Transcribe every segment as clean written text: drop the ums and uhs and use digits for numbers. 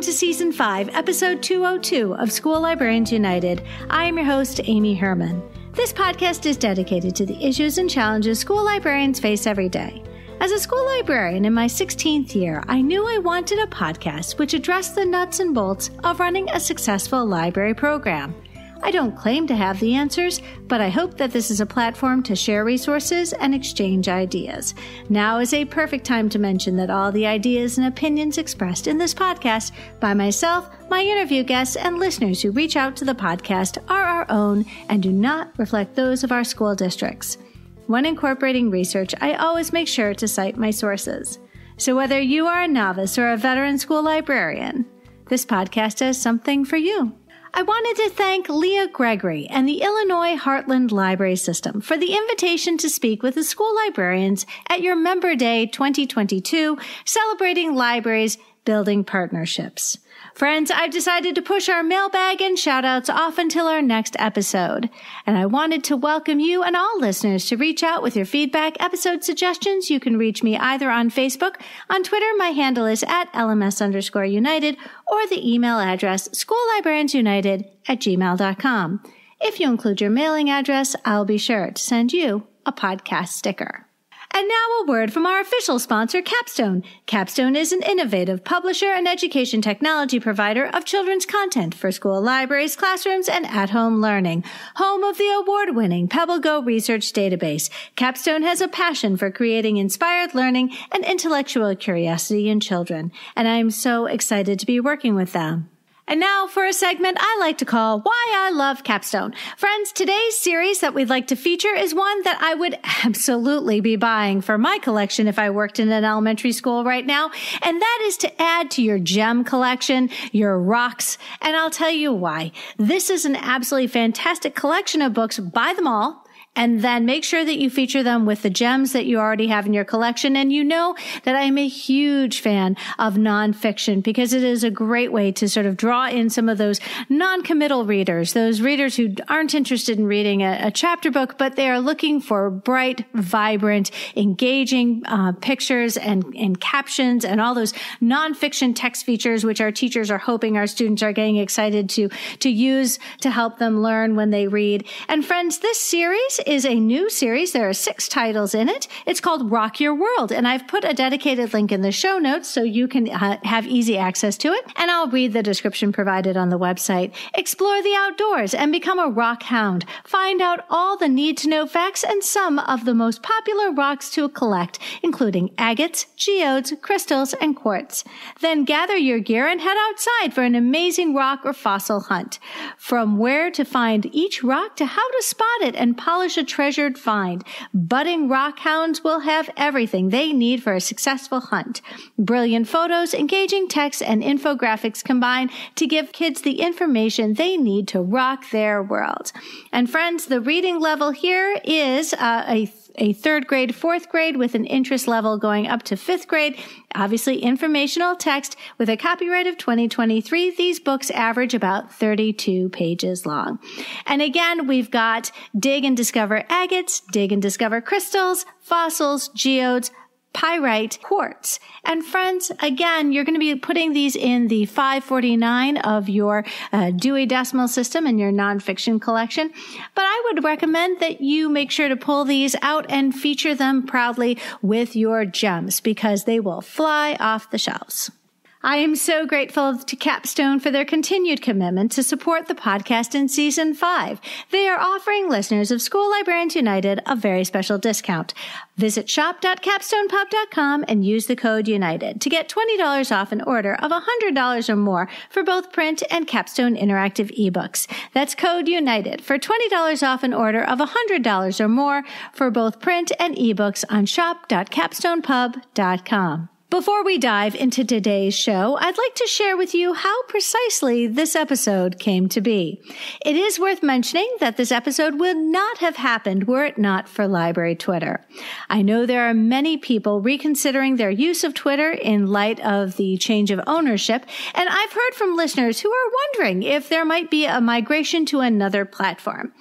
Welcome to Season 5, Episode 202 of School Librarians United. I am your host, Amy Herman. This podcast is dedicated to the issues and challenges school librarians face every day. As a school librarian in my 16th year, I knew I wanted a podcast which addressed the nuts and bolts of running a successful library program. I don't claim to have the answers, but I hope that this is a platform to share resources and exchange ideas. Now is a perfect time to mention that all the ideas and opinions expressed in this podcast by myself, my interview guests, and listeners who reach out to the podcast are our own and do not reflect those of our school districts. When incorporating research, I always make sure to cite my sources. So whether you are a novice or a veteran school librarian, this podcast has something for you. I wanted to thank Leah Gregory and the Illinois Heartland Library System for the invitation to speak with the school librarians at your Member Day 2022, celebrating libraries building partnerships. Friends, I've decided to push our mailbag and shout-outs off until our next episode. And I wanted to welcome you and all listeners to reach out with your feedback, episode suggestions. You can reach me either on Facebook, on Twitter, my handle is at LMS_United, or the email address schoollibrariansunited@gmail.com. If you include your mailing address, I'll be sure to send you a podcast sticker. And now a word from our official sponsor, Capstone. Capstone is an innovative publisher and education technology provider of children's content for school libraries, classrooms, and at-home learning. Home of the award-winning PebbleGo research database, Capstone has a passion for creating inspired learning and intellectual curiosity in children. And I'm so excited to be working with them. And now for a segment I like to call Why I Love Capstone. Friends, today's series that we'd like to feature is one that I would absolutely be buying for my collection if I worked in an elementary school right now. And that is to add to your gem collection, your rocks. And I'll tell you why. This is an absolutely fantastic collection of books. Buy them all. And then make sure that you feature them with the gems that you already have in your collection. And you know that I'm a huge fan of nonfiction because it is a great way to sort of draw in some of those non-committal readers, those readers who aren't interested in reading a chapter book, but they are looking for bright, vibrant, engaging pictures and captions and all those nonfiction text features, which our teachers are hoping our students are getting excited to use to help them learn when they read. And friends, this series is a new series. There are 6 titles in it. It's called Rock Your World, and I've put a dedicated link in the show notes so you can have easy access to it, and I'll read the description provided on the website. Explore the outdoors and become a rock hound. Find out all the need-to-know facts and some of the most popular rocks to collect, including agates, geodes, crystals, and quartz. Then gather your gear and head outside for an amazing rock or fossil hunt. From where to find each rock to how to spot it and polish a treasured find, budding rock hounds will have everything they need for a successful hunt. Brilliant photos, engaging text, and infographics combine to give kids the information they need to rock their world. And friends, the reading level here is a 3rd grade, 4th grade with an interest level going up to 5th grade. Obviously informational text with a copyright of 2023. These books average about 32 pages long. And again, we've got dig and discover agates, dig and discover crystals, fossils, geodes, pyrite, quartz. And friends, again, you're going to be putting these in the 549 of your Dewey Decimal System in your nonfiction collection. But I would recommend that you make sure to pull these out and feature them proudly with your gems because they will fly off the shelves. I am so grateful to Capstone for their continued commitment to support the podcast in Season 5. They are offering listeners of School Librarians United a very special discount. Visit shop.capstonepub.com and use the code UNITED to get $20 off an order of $100 or more for both print and Capstone interactive ebooks. That's code UNITED for $20 off an order of $100 or more for both print and ebooks on shop.capstonepub.com. Before we dive into today's show, I'd like to share with you how precisely this episode came to be. It is worth mentioning that this episode would not have happened were it not for library Twitter. I know there are many people reconsidering their use of Twitter in light of the change of ownership, and I've heard from listeners who are wondering if there might be a migration to another platform.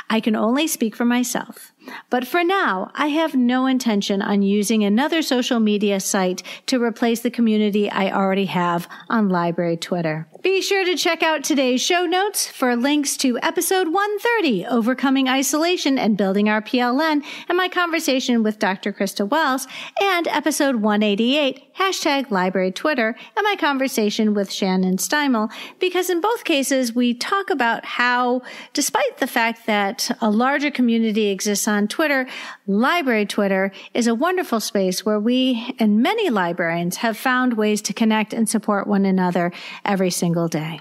I can only speak for myself. But for now, I have no intention on using another social media site to replace the community I already have on Library Twitter. Be sure to check out today's show notes for links to episode 130, Overcoming Isolation and Building Our PLN, and my conversation with Dr. Krista Welz, and episode 188, hashtag Library Twitter, and my conversation with Shannon Steimel, because in both cases, we talk about how, despite the fact that a larger community exists on Twitter, Library Twitter is a wonderful space where we and many librarians have found ways to connect and support one another every single day.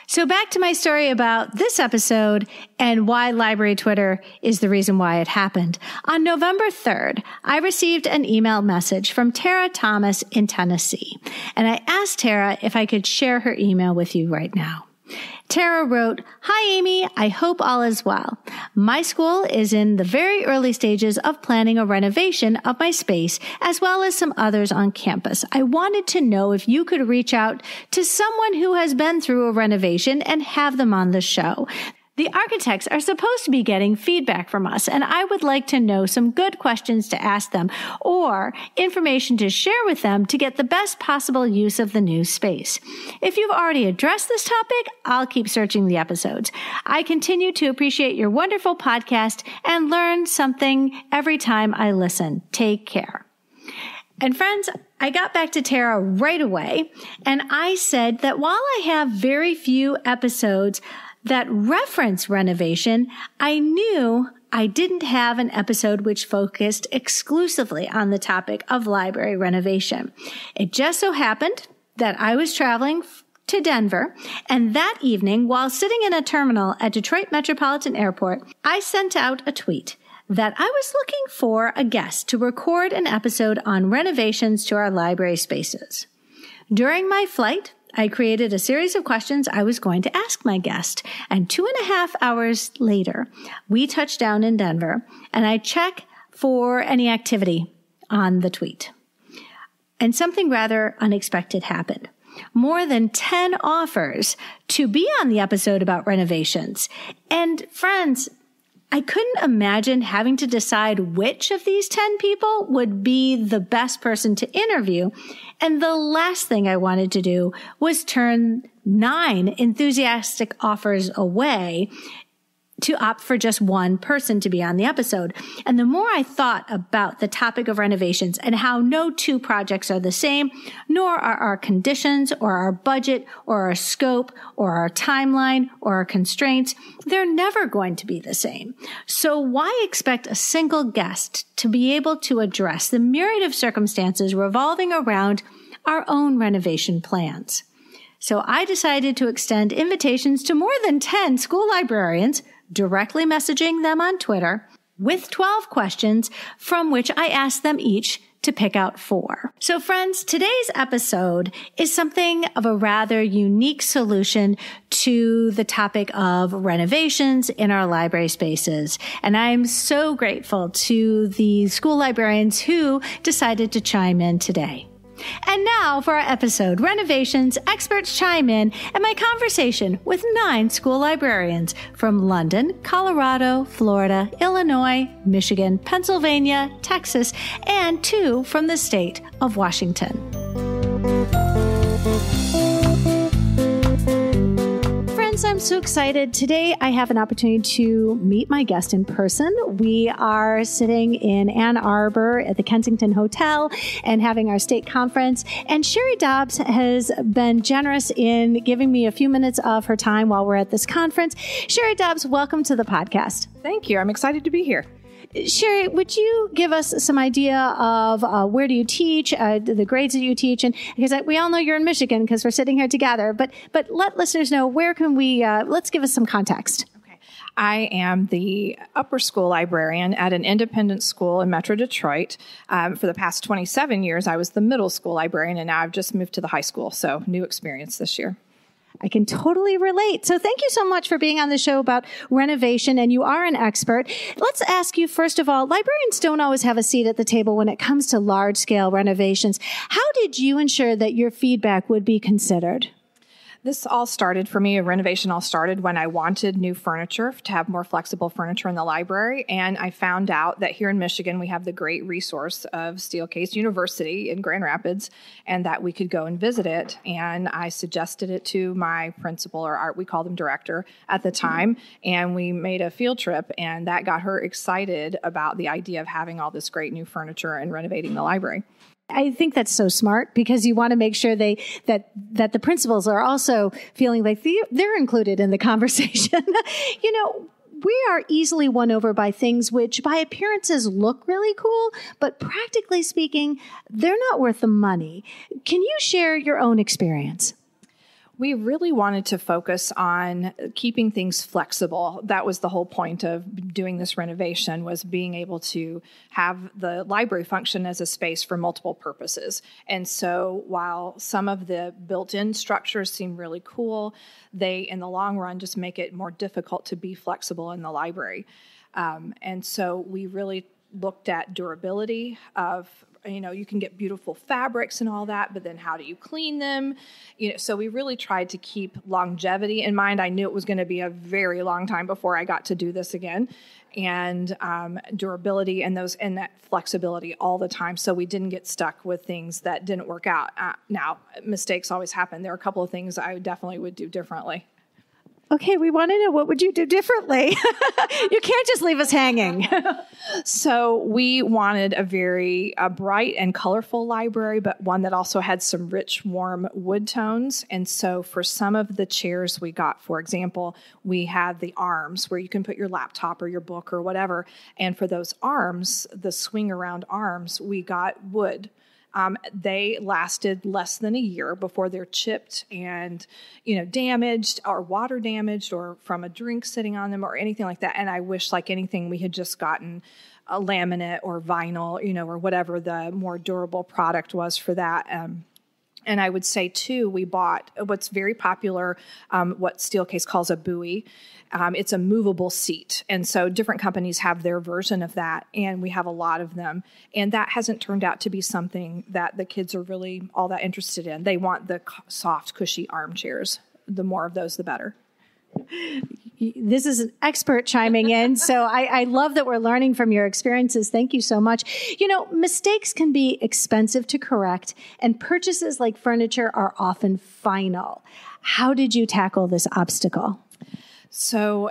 So back to my story about this episode and why Library Twitter is the reason why it happened. On November 3rd, I received an email message from Tara Thomas in Tennessee, and I asked Tara if I could share her email with you right now. Tara wrote, "Hi, Amy. I hope all is well. My school is in the very early stages of planning a renovation of my space, as well as some others on campus. I wanted to know if you could reach out to someone who has been through a renovation and have them on the show. The architects are supposed to be getting feedback from us, and I would like to know some good questions to ask them or information to share with them to get the best possible use of the new space. If you've already addressed this topic, I'll keep searching the episodes. I continue to appreciate your wonderful podcast and learn something every time I listen. Take care." And friends, I got back to Tara right away, and I said that while I have very few episodes that reference renovation, I knew I didn't have an episode which focused exclusively on the topic of library renovation. It just so happened that I was traveling to Denver, and that evening, while sitting in a terminal at Detroit Metropolitan Airport, I sent out a tweet that I was looking for a guest to record an episode on renovations to our library spaces. During my flight, I created a series of questions I was going to ask my guest, and 2.5 hours later, we touched down in Denver, and I check for any activity on the tweet. And something rather unexpected happened. More than 10 offers to be on the episode about renovations. And friends, I couldn't imagine having to decide which of these 10 people would be the best person to interview. And the last thing I wanted to do was turn 9 enthusiastic offers away to opt for just one person to be on the episode. And the more I thought about the topic of renovations and how no two projects are the same, nor are our conditions or our budget or our scope or our timeline or our constraints, they're never going to be the same. So why expect a single guest to be able to address the myriad of circumstances revolving around our own renovation plans? So I decided to extend invitations to more than 10 school librarians, directly messaging them on Twitter with 12 questions from which I asked them each to pick out 4. So friends, today's episode is something of a rather unique solution to the topic of renovations in our library spaces. And I'm so grateful to the school librarians who decided to chime in today. And now for our episode, Renovations, Experts Chime In, and my conversation with 9 school librarians from London, Colorado, Florida, Illinois, Michigan, Pennsylvania, Texas, and 2 from the state of Washington. I'm so excited. Today, I have an opportunity to meet my guest in person. We are sitting in Ann Arbor at the Kensington Hotel and having our state conference. And Sherry Dobbs has been generous in giving me a few minutes of her time while we're at this conference. Sherry Dobbs, welcome to the podcast. Thank you. I'm excited to be here. Sherry, would you give us some idea of where do you teach, the grades that you teach? And because we all know you're in Michigan because we're sitting here together, but let listeners know where can we, let's give us some context. Okay. I am the upper school librarian at an independent school in Metro Detroit. For the past 27 years, I was the middle school librarian, and now I've just moved to the high school. So new experience this year. I can totally relate. So thank you so much for being on the show about renovation, and you are an expert. Let's ask you, first of all, librarians don't always have a seat at the table when it comes to large-scale renovations. How did you ensure that your feedback would be considered? This all started for me, a renovation all started when I wanted new furniture, to have more flexible furniture in the library. And I found out that here in Michigan, we have the great resource of Steelcase University in Grand Rapids, and that we could go and visit it. And I suggested it to my principal, or art, we called him director at the time, and we made a field trip, and that got her excited about the idea of having all this great new furniture and renovating the library. I think that's so smart, because you want to make sure that the principals are also feeling like they're included in the conversation. We are easily won over by things which by appearances look really cool, but practically speaking, they're not worth the money. Can you share your own experience? We really wanted to focus on keeping things flexible. That was the whole point of doing this renovation, was being able to have the library function as a space for multiple purposes. And so while some of the built-in structures seem really cool, they, in the long run, just make it more difficult to be flexible in the library. And so we really looked at durability of, you can get beautiful fabrics and all that, but then how do you clean them? So we really tried to keep longevity in mind. I knew it was going to be a very long time before I got to do this again, and durability and that flexibility all the time. So we didn't get stuck with things that didn't work out. Now, mistakes always happen. There are a couple of things I definitely would do differently. Okay, we want to know, what would you do differently? You can't just leave us hanging. So we wanted a very bright and colorful library, but one that also had some rich, warm wood tones. And so for some of the chairs we got, for example, we had the arms where you can put your laptop or your book or whatever. And for those arms, the swing around arms, we got wood. They lasted less than a year before they're chipped and, damaged or water damaged or from a drink sitting on them or anything like that. And I wish, like anything, we had just gotten a laminate or vinyl, or whatever the more durable product was for that. And I would say, too, we bought what's very popular, what Steelcase calls a buoy. It's a movable seat. And so different companies have their version of that, and we have a lot of them. And that hasn't turned out to be something that the kids are really all that interested in. They want the soft, cushy armchairs. The more of those, the better. This is an expert chiming in, so I love that we're learning from your experiences. Thank you so much. Mistakes can be expensive to correct, and purchases like furniture are often final. How did you tackle this obstacle? So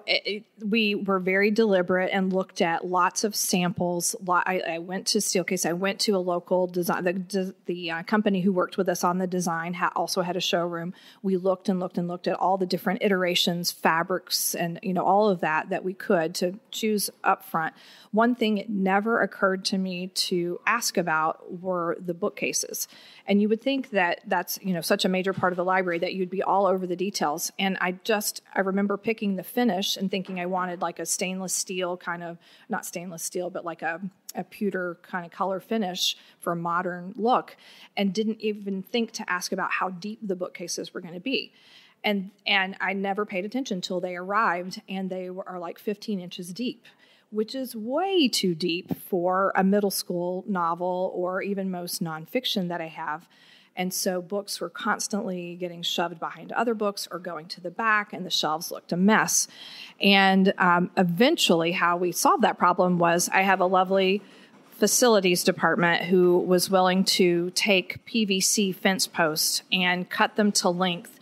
we were very deliberate and looked at lots of samples. I went to Steelcase. I went to a local design. The company who worked with us on the design also had a showroom. We looked and looked and looked at all the different iterations, fabrics, and all of that we could to choose up front. One thing it never occurred to me to ask about were the bookcases. And you would think that that's, such a major part of the library that you'd be all over the details. And I remember picking the finish and thinking I wanted like a stainless steel kind of, not stainless steel, but like a pewter kind of color finish for a modern look, and didn't even think to ask about how deep the bookcases were going to be. And I never paid attention until they arrived, and they are like 15 inches deep, which is way too deep for a middle school novel or even most nonfiction that I have. And so books were constantly getting shoved behind other books or going to the back, and the shelves looked a mess. And eventually how we solved that problem was I have a lovely facilities department who was willing to take PVC fence posts and cut them to length,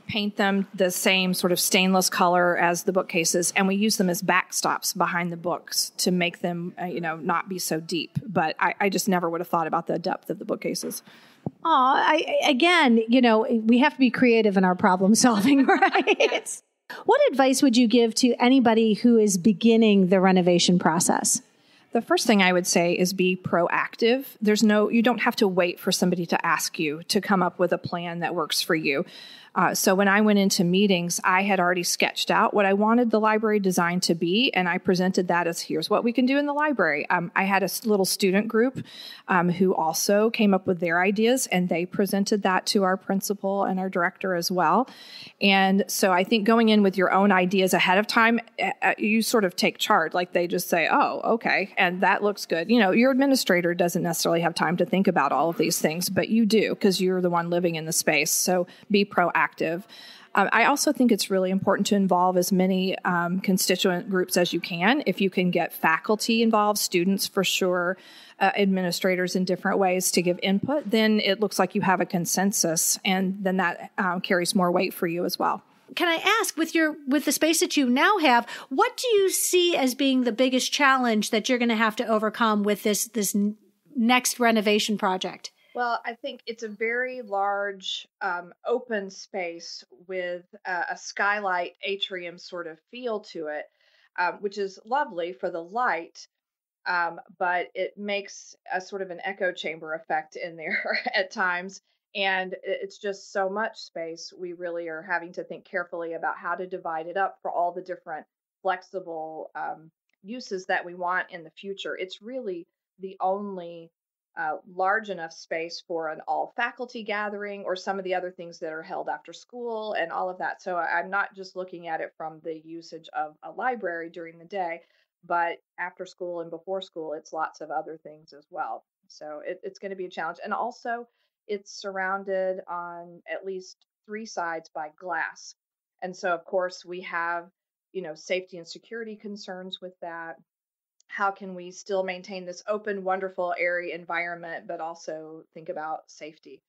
paint them the same sort of stainless color as the bookcases, and we use them as backstops behind the books to make them, not be so deep. But I just never would have thought about the depth of the bookcases. We have to be creative in our problem solving, right? What advice would you give to anybody who is beginning the renovation process? The first thing I would say is be proactive. You don't have to wait for somebody to ask you to come up with a plan that works for you. So when I went into meetings, I had already sketched out what I wanted the library design to be, and I presented that as, here's what we can do in the library. I had a little student group who also came up with their ideas, and they presented that to our principal and our director as well. And so I think going in with your own ideas ahead of time, you sort of take charge. Like they just say, oh, okay, and that looks good. Your administrator doesn't necessarily have time to think about all of these things, but you do, because you're the one living in the space. So be proactive active. I also think it's really important to involve as many constituent groups as you can. If you can get faculty involved, students for sure, administrators in different ways to give input, then it looks like you have a consensus, and then that carries more weight for you as well. Can I ask, with the space that you now have, what do you see as being the biggest challenge that you're going to have to overcome with this next renovation project? Well, I think it's a very large open space with a skylight atrium sort of feel to it, which is lovely for the light, but it makes a sort of an echo chamber effect in there at times. And it's just so much space. We really are having to think carefully about how to divide it up for all the different flexible uses that we want in the future. It's really the only large enough space for an all faculty gathering or some of the other things that are held after school and all of that. So I'm not just looking at it from the usage of a library during the day, but after school and before school, it's lots of other things as well. So it's going to be a challenge. And also, it's surrounded on at least 3 sides by glass. And so, of course, we have, safety and security concerns with that. How can we still maintain this open, wonderful, airy environment, but also think about safety?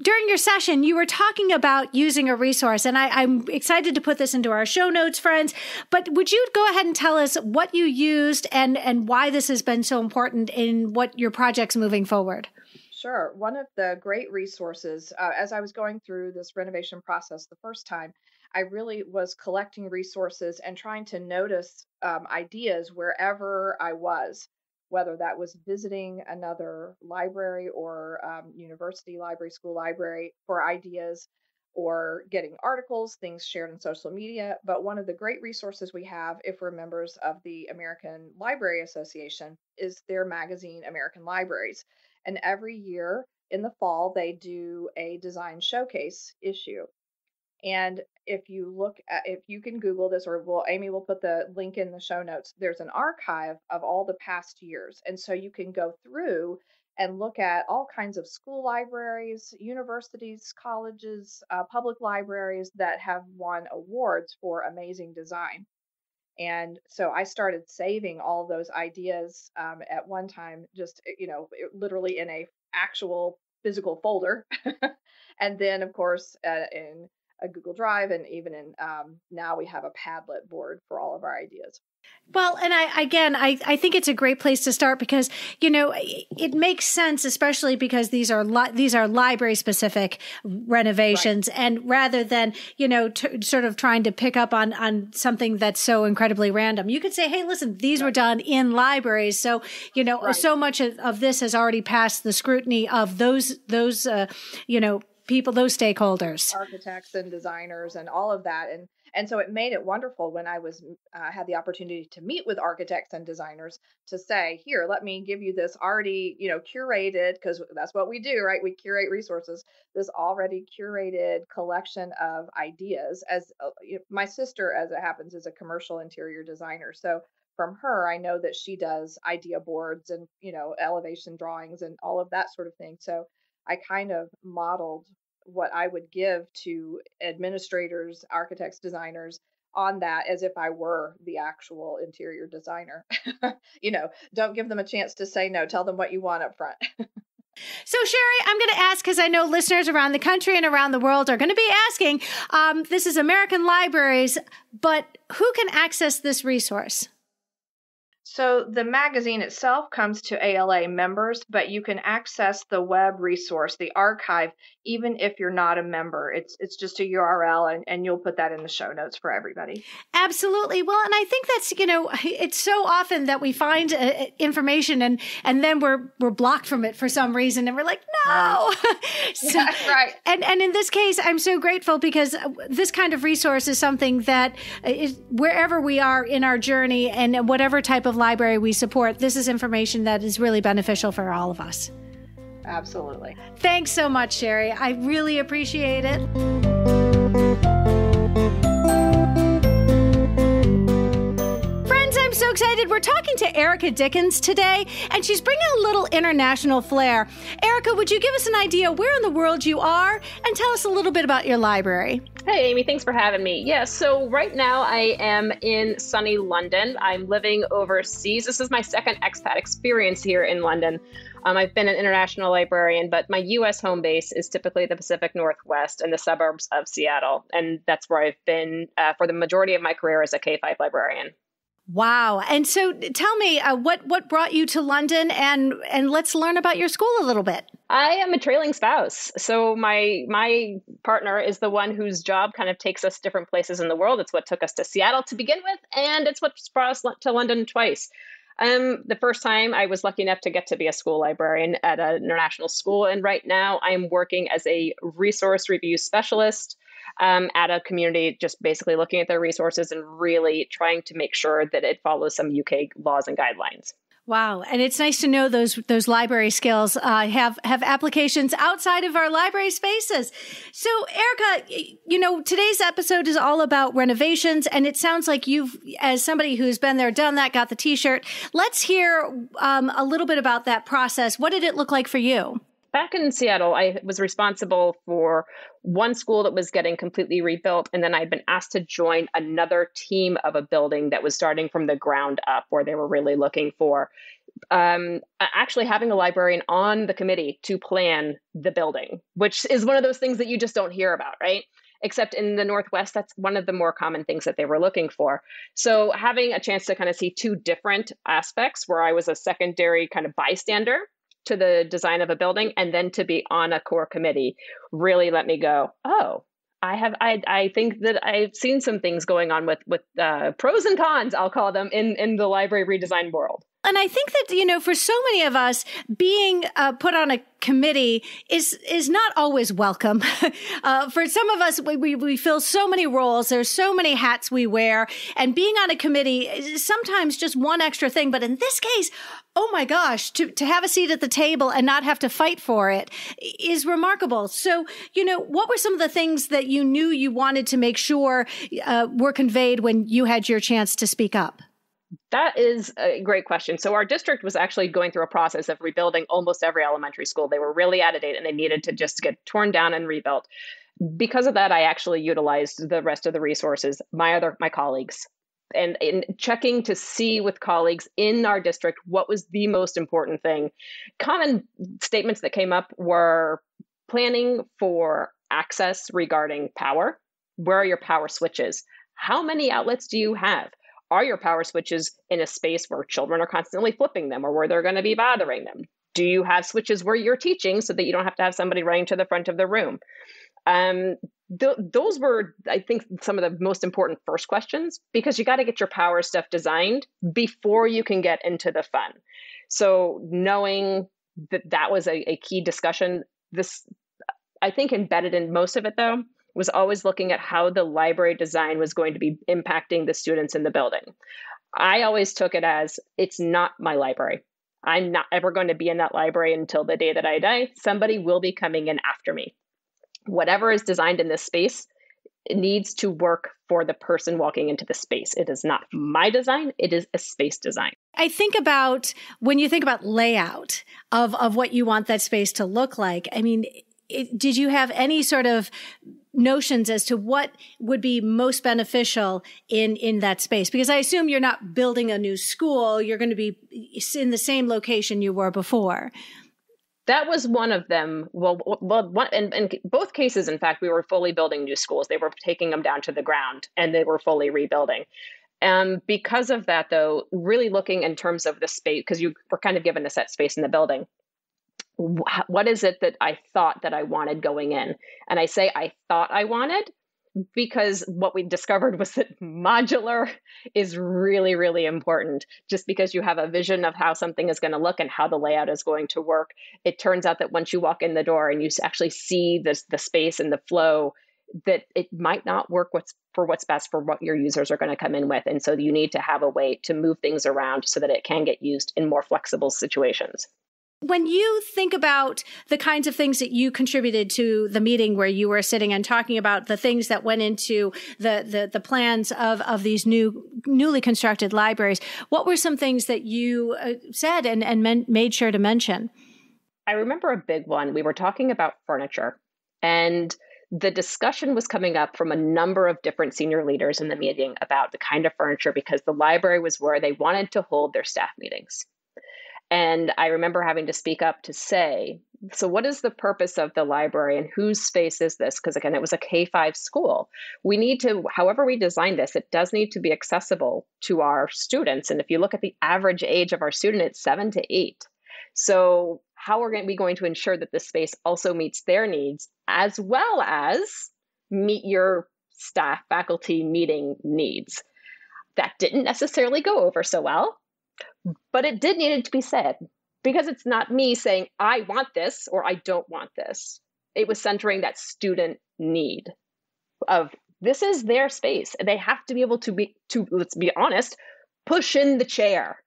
During your session, you were talking about using a resource, and I'm excited to put this into our show notes, friends. But would you go ahead and tell us what you used and why this has been so important in what your project's moving forward? Sure. One of the great resources, as I was going through this renovation process the first time, I really was collecting resources and trying to notice ideas wherever I was, whether that was visiting another library or university library, school library for ideas, or getting articles, things shared on social media. But one of the great resources we have, if we're members of the American Library Association, is their magazine, American Libraries. And every year in the fall, they do a design showcase issue. And if you can Google this, or Amy will put the link in the show notes, there's an archive of all the past years. And so you can go through and look at all kinds of school libraries, universities, colleges, public libraries that have won awards for amazing design. And so I started saving all those ideas at one time, just, literally in a actual physical folder. And then, of course, in a Google Drive, and even in now we have a Padlet board for all of our ideas. Well, and I think it's a great place to start because, it makes sense, especially because these are library specific renovations. Right. And rather than, sort of trying to pick up on something that's so incredibly random, you could say, hey, listen, these were done in libraries. So, so much of this has already passed the scrutiny of those people, those stakeholders, architects and designers and all of that. And so it made it wonderful when I had the opportunity to meet with architects and designers to say, here, let me give you this already, curated, because that's what we do, right? We curate resources, this already curated collection of ideas. As my sister, as it happens, is a commercial interior designer. So from her, I know that she does idea boards and, elevation drawings and all of that sort of thing. So I kind of modeled what I would give to administrators, architects, designers on that as if I were the actual interior designer. Don't give them a chance to say no. Tell them what you want up front. So, Sherry, I'm going to ask, because I know listeners around the country and around the world are going to be asking, this is American Libraries, but who can access this resource? So the magazine itself comes to ALA members, but you can access the web resource, the archive, even if you're not a member. It's just a URL, and you'll put that in the show notes for everybody. Absolutely. Well, and I think that's, it's so often that we find information and then we're blocked from it for some reason, and we're like, no. So, yeah, right. And in this case, I'm so grateful because this kind of resource is something that is wherever we are in our journey and whatever type of library we support, this is information that is really beneficial for all of us. Absolutely. Thanks so much, Sherry. I really appreciate it. Friends, I'm so excited. We're talking to Erica Dickens today, and she's bringing a little international flair. Erica, would you give us an idea where in the world you are and tell us a little bit about your library? Hey, Amy, thanks for having me. Yeah, so right now I am in sunny London. I'm living overseas. This is my second expat experience here in London. I've been an international librarian, but my U.S. home base is typically the Pacific Northwest and the suburbs of Seattle. And that's where I've been for the majority of my career as a K-5 librarian. Wow. And so tell me, what brought you to London, and let's learn about your school a little bit. I am a trailing spouse. So my partner is the one whose job kind of takes us different places in the world. It's what took us to Seattle to begin with, and it's what brought us to London twice. The first time I was lucky enough to get to be a school librarian at an international school. And right now I'm working as a resource review specialist at a community, just basically looking at their resources and really trying to make sure that it follows some UK laws and guidelines. Wow. And it's nice to know those library skills have applications outside of our library spaces. So, Erica, today's episode is all about renovations, and it sounds like you've, as somebody who's been there, done that, got the T-shirt. Let's hear a little bit about that process. What did it look like for you? Back in Seattle, I was responsible for one school that was getting completely rebuilt, and then I'd been asked to join another team of a building that was starting from the ground up, where they were really looking for actually having a librarian on the committee to plan the building, which is one of those things that you just don't hear about, right? Except in the Northwest, that's one of the more common things that they were looking for. So having a chance to kind of see two different aspects, where I was a secondary kind of bystander to the design of a building, and then to be on a core committee, really let me go, oh, I think that I've seen some things going on with pros and cons, I'll call them, in the library redesign world. And I think that, for so many of us, being put on a committee is not always welcome. For some of us, we fill so many roles. There's so many hats we wear. And being on a committee is sometimes just one extra thing. But in this case, oh my gosh, to have a seat at the table and not have to fight for it is remarkable. So, what were some of the things that you knew you wanted to make sure were conveyed when you had your chance to speak up? That is a great question. So our district was actually going through a process of rebuilding almost every elementary school. They were really out of date and they needed to just get torn down and rebuilt. Because of that, I actually utilized the rest of the resources, my colleagues, and in checking to see with colleagues in our district what was the most important thing. Common statements that came up were planning for access regarding power. Where are your power switches? How many outlets do you have? Are your power switches in a space where children are constantly flipping them or where they're going to be bothering them? Do you have switches where you're teaching so that you don't have to have somebody running to the front of the room? Those were, I think, some of the most important first questions, because you got to get your power stuff designed before you can get into the fun. So knowing that was a key discussion, I think embedded in most of it, though, was always looking at how the library design was going to be impacting the students in the building. I always took it as, it's not my library. I'm not ever going to be in that library until the day that I die. Somebody will be coming in after me. Whatever is designed in this space, it needs to work for the person walking into the space. It is not my design. It is a space design. I think about, when you think about layout of what you want that space to look like, I mean, did you have any sort of notions as to what would be most beneficial in that space? Because I assume you're not building a new school. You're going to be in the same location you were before. That was one of them. In both cases, in fact, we were fully building new schools. They were taking them down to the ground and they were fully rebuilding. Because of that, though, really looking in terms of the space, because you were kind of given a set space in the building. What is it that I thought that I wanted going in? And I say I thought I wanted because what we discovered was that modular is really, really important. Just because you have a vision of how something is going to look and how the layout is going to work, it turns out that once you walk in the door and you actually see the space and the flow, that it might not work for what's best for what your users are going to come in with. And so you need to have a way to move things around so that it can get used in more flexible situations. When you think about the kinds of things that you contributed to the meeting where you were sitting and talking about the things that went into the plans of these newly constructed libraries, what were some things that you said and made sure to mention? I remember a big one. We were talking about furniture, and the discussion was coming up from a number of different senior leaders in the meeting about the kind of furniture, because the library was where they wanted to hold their staff meetings. And I remember having to speak up to say, so what is the purpose of the library and whose space is this? Because again, it was a K-5 school. We need to, however we design this, it does need to be accessible to our students. And if you look at the average age of our student, it's 7 to 8. So how are we going to ensure that this space also meets their needs, as well as meet your staff faculty meeting needs? That didn't necessarily go over so well. But it did need to be said, because it's not me saying, I want this or I don't want this. It was centering that student need of this is their space. They have to be able to, let's be honest, push in the chair.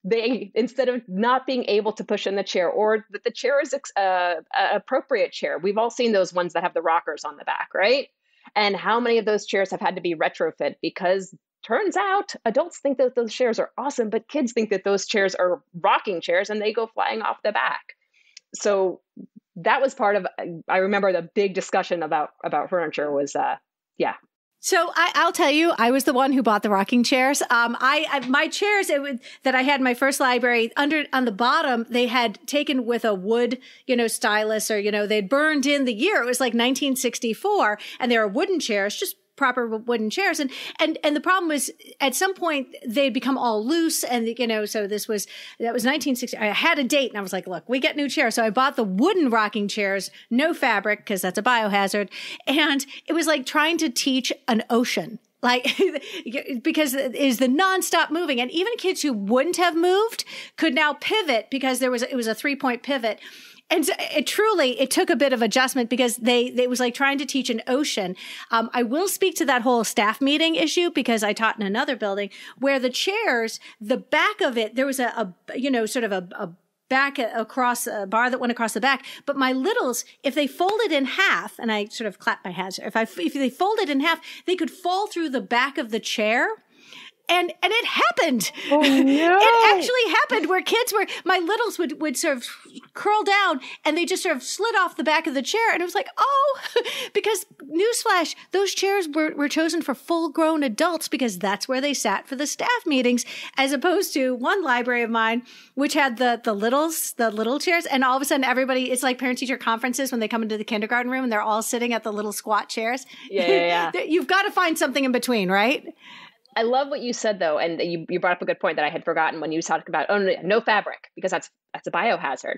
They, instead of not being able to push in the chair, or that the chair is an appropriate chair. We've all seen those ones that have the rockers on the back, right? And how many of those chairs have had to be retrofit because turns out adults think that those chairs are awesome, but kids think that those chairs are rocking chairs and they go flying off the back. So that was part of, I remember the big discussion about furniture was, yeah. So I'll tell you, I was the one who bought the rocking chairs. My chairs that I had in my first library, on the bottom, they had taken with a wood, stylus, or, they'd burned in the year. It was like 1964, and they were wooden chairs, just proper wooden chairs. And the problem was, at some point they'd become all loose. And, so that was 1960. I had a date and I was like, look, we get new chairs. So I bought the wooden rocking chairs, no fabric, because that's a biohazard. And it was like trying to teach an ocean. Like, because it is the nonstop moving. And even kids who wouldn't have moved could now pivot, because it was a 3-point pivot. And it took a bit of adjustment, because it was like trying to teach an ocean. I will speak to that whole staff meeting issue, because I taught in another building where the chairs, the back of it, there was a back across a bar that went across the back. But my littles, if they folded in half, and I sort of clapped my hands, if they folded in half, they could fall through the back of the chair. And it happened. Oh, no. It actually happened where my littles would sort of curl down and they just sort of slid off the back of the chair. And it was like, oh, because newsflash, those chairs were chosen for full grown adults, because that's where they sat for the staff meetings, as opposed to one library of mine, which had the little chairs. And all of a sudden it's like parent teacher conferences when they come into the kindergarten room and they're all sitting at the little squat chairs. Yeah. You've got to find something in between, right? I love what you said, though, and you brought up a good point that I had forgotten when you talked about, no fabric, because that's a biohazard,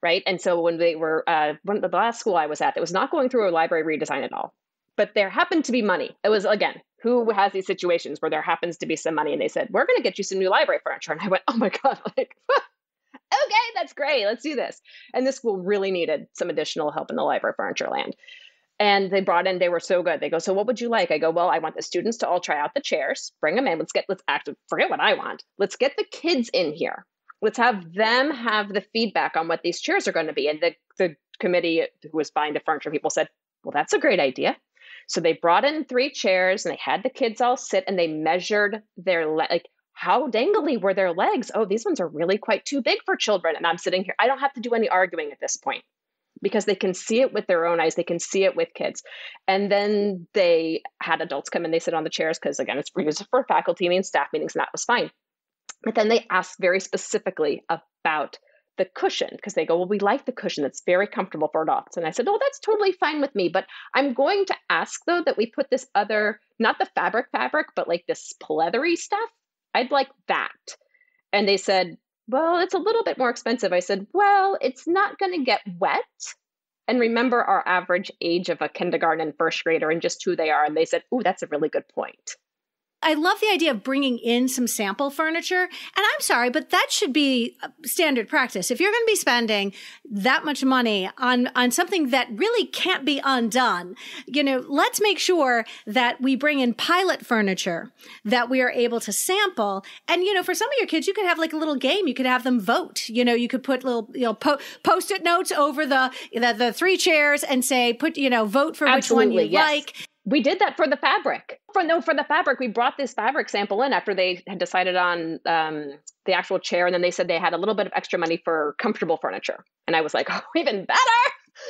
right? And so when they were, the last school I was at, it was not going through a library redesign at all, but there happened to be money. It was, again, who has these situations where there happens to be some money, and they said, we're going to get you some new library furniture. And I went, oh my God, like, okay, that's great. Let's do this. And this school really needed some additional help in the library furniture land. And they brought in, they were so good. They go, so what would you like? I go, well, I want the students to all try out the chairs, bring them in. Forget what I want. Let's get the kids in here. Let's have them have the feedback on what these chairs are going to be. And the committee who was buying the furniture people said, well, that's a great idea. So they brought in 3 chairs and they had the kids all sit and they measured their how dangly were their legs? Oh, these ones are really quite too big for children. And I'm sitting here. I don't have to do any arguing at this point, because they can see it with their own eyes. They can see it with kids. And then they had adults come in, they sit on the chairs, because again, it's used for faculty and staff meetings, and that was fine. But then they asked very specifically about the cushion, because they go, well, we like the cushion. It's very comfortable for adults. And I said, oh, that's totally fine with me. But I'm going to ask, though, that we put this other, not the fabric, but like this pleathery stuff. I'd like that. And they said, well, it's a little bit more expensive. I said, well, it's not going to get wet. And remember our average age of a kindergarten and first grader and just who they are. And they said, ooh, that's a really good point. I love the idea of bringing in some sample furniture. And I'm sorry, but that should be standard practice. If you're going to be spending that much money on something that really can't be undone, let's make sure that we bring in pilot furniture that we are able to sample. And, for some of your kids, you could have like a little game. You could have them vote. You could put little, Post-it notes over the 3 chairs and say, vote for Absolutely, which one you yes. like. We did that for the fabric. For the fabric, we brought this fabric sample in after they had decided on the actual chair. And then they said they had a little bit of extra money for comfortable furniture. And I was like, oh, even better.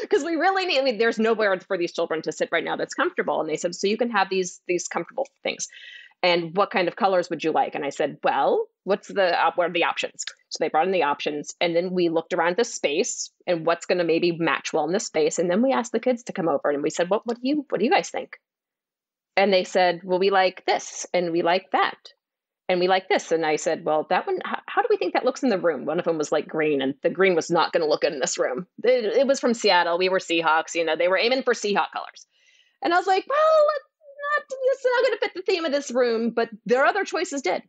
Because we really need, there's nowhere for these children to sit right now that's comfortable. And they said, so you can have these comfortable things. And what kind of colors would you like? And I said, well, what are the options? So they brought in the options. And then we looked around the space and what's going to maybe match well in this space. And then we asked the kids to come over and we said, what do you guys think? And they said, well, we like this and we like that and we like this. And I said, well, that one, how do we think that looks in the room? One of them was like green, and the green was not going to look good in this room. It was from Seattle. We were Seahawks, they were aiming for Seahawk colors. And I was like, well, it's not going to fit the theme of this room, but their other choices did.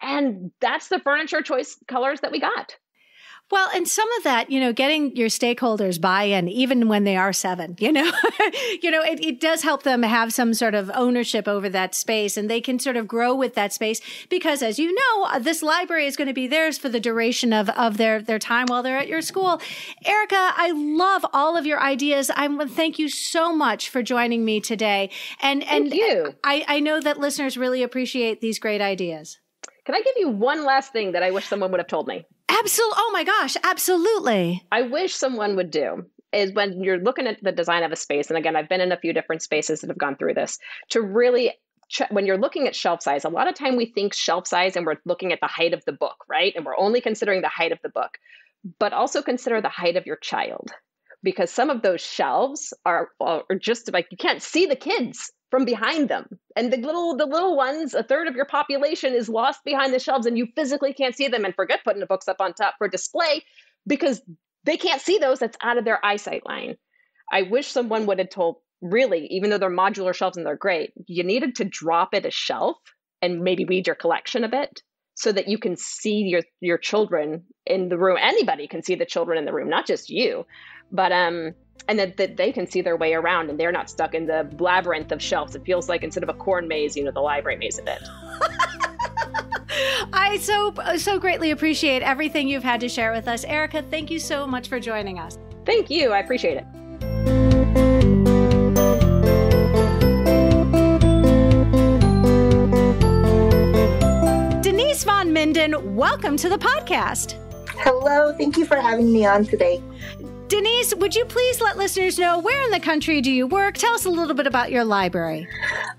And that's the furniture choice colors that we got. Well, and some of that, getting your stakeholders buy-in, even when they are 7, it does help them have some sort of ownership over that space, and they can sort of grow with that space because, as you know, this library is going to be theirs for the duration of their time while they're at your school. Erica, I love all of your ideas. Thank you so much for joining me today. And Thank you. I know that listeners really appreciate these great ideas. Can I give you one last thing that I wish someone would have told me? Absolutely. Oh my gosh. Absolutely. I wish someone would do is when you're looking at the design of a space. And again, I've been in a few different spaces that have gone through this to really when you're looking at shelf size, a lot of time we think shelf size and we're looking at the height of the book, right? And we're only considering the height of the book, but also consider the height of your child, because some of those shelves are just like, you can't see the kids from behind them. And the little ones, a third of your population is lost behind the shelves and you physically can't see them, and forget putting the books up on top for display because they can't see those. That's out of their eyesight line. I wish someone would have told, really, even though they're modular shelves and they're great, you needed to drop it a shelf and maybe weed your collection a bit so that you can see your children in the room. Anybody can see the children in the room, not just you, but and that they can see their way around and they're not stuck in the labyrinth of shelves. It feels like instead of a corn maze, the library maze a bit. I so greatly appreciate everything you've had to share with us. Erica, thank you so much for joining us. Thank you. I appreciate it. Denise von Mindon, welcome to the podcast. Hello. Thank you for having me on today. Denise, would you please let listeners know where in the country do you work? Tell us a little bit about your library.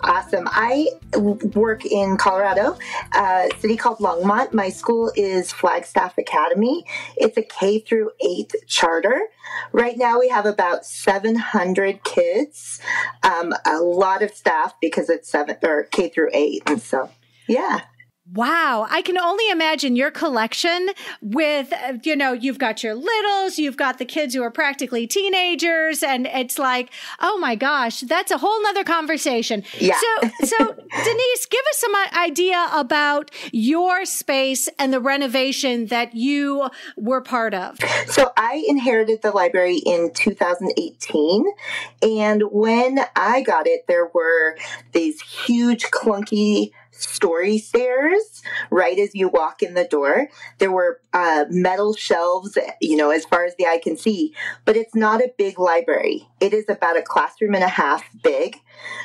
Awesome. I work in Colorado, a city called Longmont. My school is Flagstaff Academy. It's a K-8 charter. Right now we have about 700 kids, a lot of staff because it's K-8. And so, yeah. Wow. I can only imagine your collection with, you've got your littles, you've got the kids who are practically teenagers, and it's like, oh my gosh, that's a whole nother conversation. Yeah. So Denise, give us some idea about your space and the renovation that you were part of. So I inherited the library in 2018. And when I got it, there were these huge clunky story stairs right as you walk in the door. There were metal shelves, as far as the eye can see, but it's not a big library. It is about a classroom and a half big.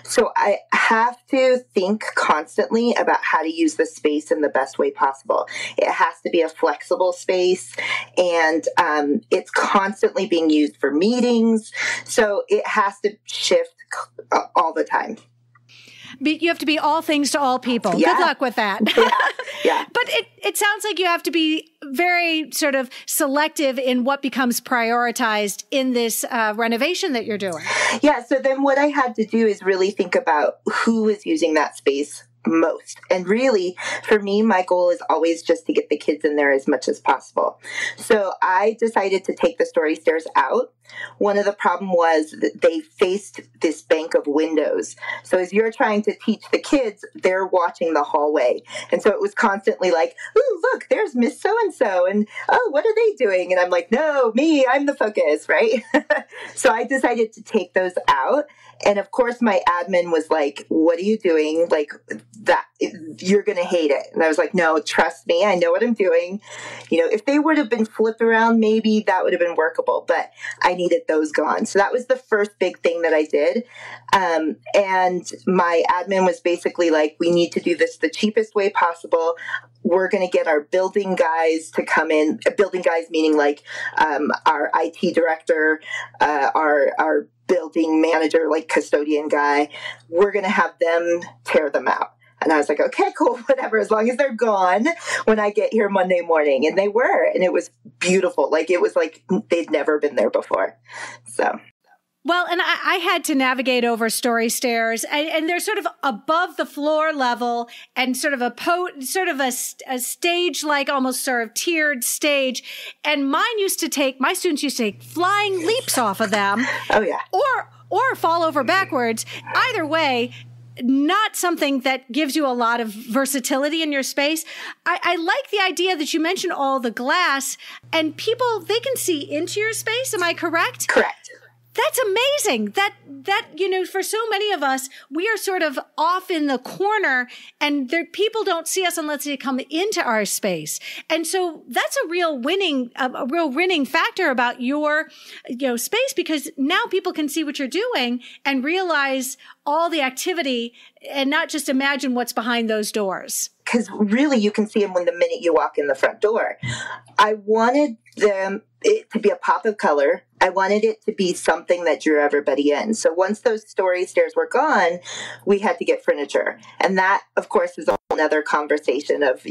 So I have to think constantly about how to use the space in the best way possible. It has to be a flexible space, and it's constantly being used for meetings. So it has to shift all the time. You have to be all things to all people. Yeah. Good luck with that. Yeah. But it sounds like you have to be very sort of selective in what becomes prioritized in this renovation that you're doing. Yeah. So then what I had to do is really think about who is using that space most. And really, for me, my goal is always just to get the kids in there as much as possible. So I decided to take the story stairs out. One of the problems was that they faced this bank of windows. So as you're trying to teach the kids, they're watching the hallway. And so it was constantly like, ooh, look, there's Miss So-and-so. And, oh, what are they doing? And I'm like, no, me, I'm the focus, right? So I decided to take those out. And of course, my admin was like, what are you doing? Like, that, you're going to hate it. And I was like, no, trust me. I know what I'm doing. If they would have been flipped around, maybe that would have been workable, but I needed those gone. So that was the first big thing that I did. And my admin was basically like, we need to do this the cheapest way possible. We're going to get our building guys to come in, building guys meaning like our IT director, our building manager, like custodian guy. We're going to have them tear them out. And I was like, okay, cool, whatever, as long as they're gone when I get here Monday morning. And they were, and it was beautiful. Like, it was like they'd never been there before. So. Well, and I had to navigate over story stairs, and they're sort of above the floor level, and sort of a stage, like almost sort of tiered stage. And my students used to take flying leaps off of them. Oh yeah. Or fall over backwards. Either way, not something that gives you a lot of versatility in your space. I like the idea that you mentioned all the glass, and people, they can see into your space. Am I correct? Correct. That's amazing. That, for so many of us, we are sort of off in the corner, and people don't see us unless they come into our space. And so that's a real winning factor about your, space, because now people can see what you're doing and realize all the activity and not just imagine what's behind those doors. Because really, you can see them when the minute you walk in the front door. I wanted it to be a pop of color. I wanted it to be something that drew everybody in. So once those story stairs were gone, we had to get furniture. And that, of course, is another conversation of,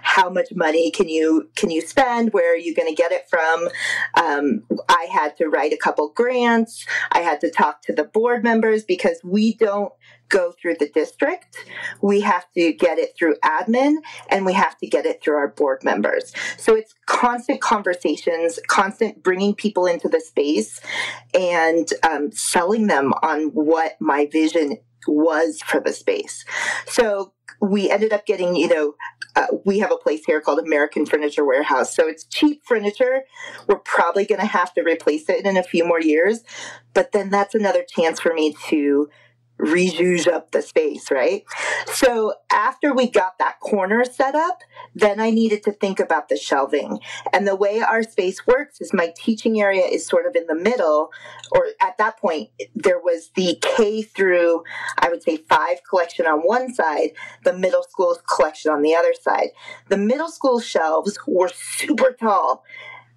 how much money can you spend? Where are you going to get it from? I had to write a couple grants. I had to talk to the board members, because we don't go through the district. We have to get it through admin, and we have to get it through our board members. So it's constant conversations, constant bringing people into the space, and selling them on what my vision was for the space. So we ended up getting, we have a place here called American Furniture Warehouse. So it's cheap furniture. We're probably going to have to replace it in a few more years, but then that's another chance for me to rejuge up the space, right? So after we got that corner set up, then I needed to think about the shelving. And the way our space works is my teaching area is sort of in the middle, or at that point, there was the K through, I would say, 5 collection on one side, the middle school collection on the other side. The middle school shelves were super tall.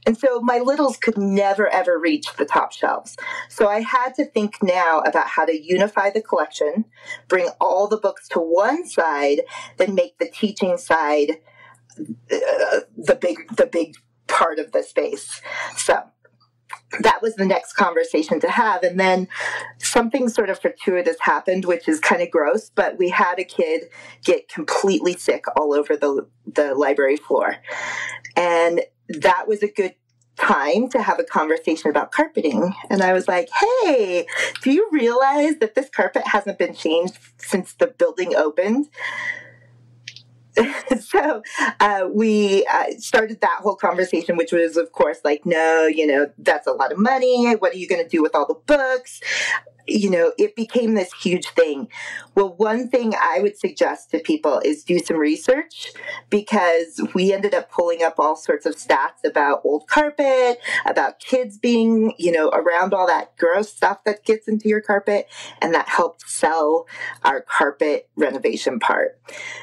And so my littles could never, ever reach the top shelves. So I had to think now about how to unify the collection, bring all the books to one side, then make the teaching side the big part of the space. So that was the next conversation to have. And then something sort of fortuitous happened, which is kind of gross, but we had a kid get completely sick all over the library floor. And that was a good time to have a conversation about carpeting. And I was like, hey, do you realize that this carpet hasn't been changed since the building opened? So we started that whole conversation, which was, of course, like, no, that's a lot of money. What are you going to do with all the books? It became this huge thing. Well, one thing I would suggest to people is do some research, because we ended up pulling up all sorts of stats about old carpet, about kids being, around all that gross stuff that gets into your carpet, and that helped sell our carpet renovation part.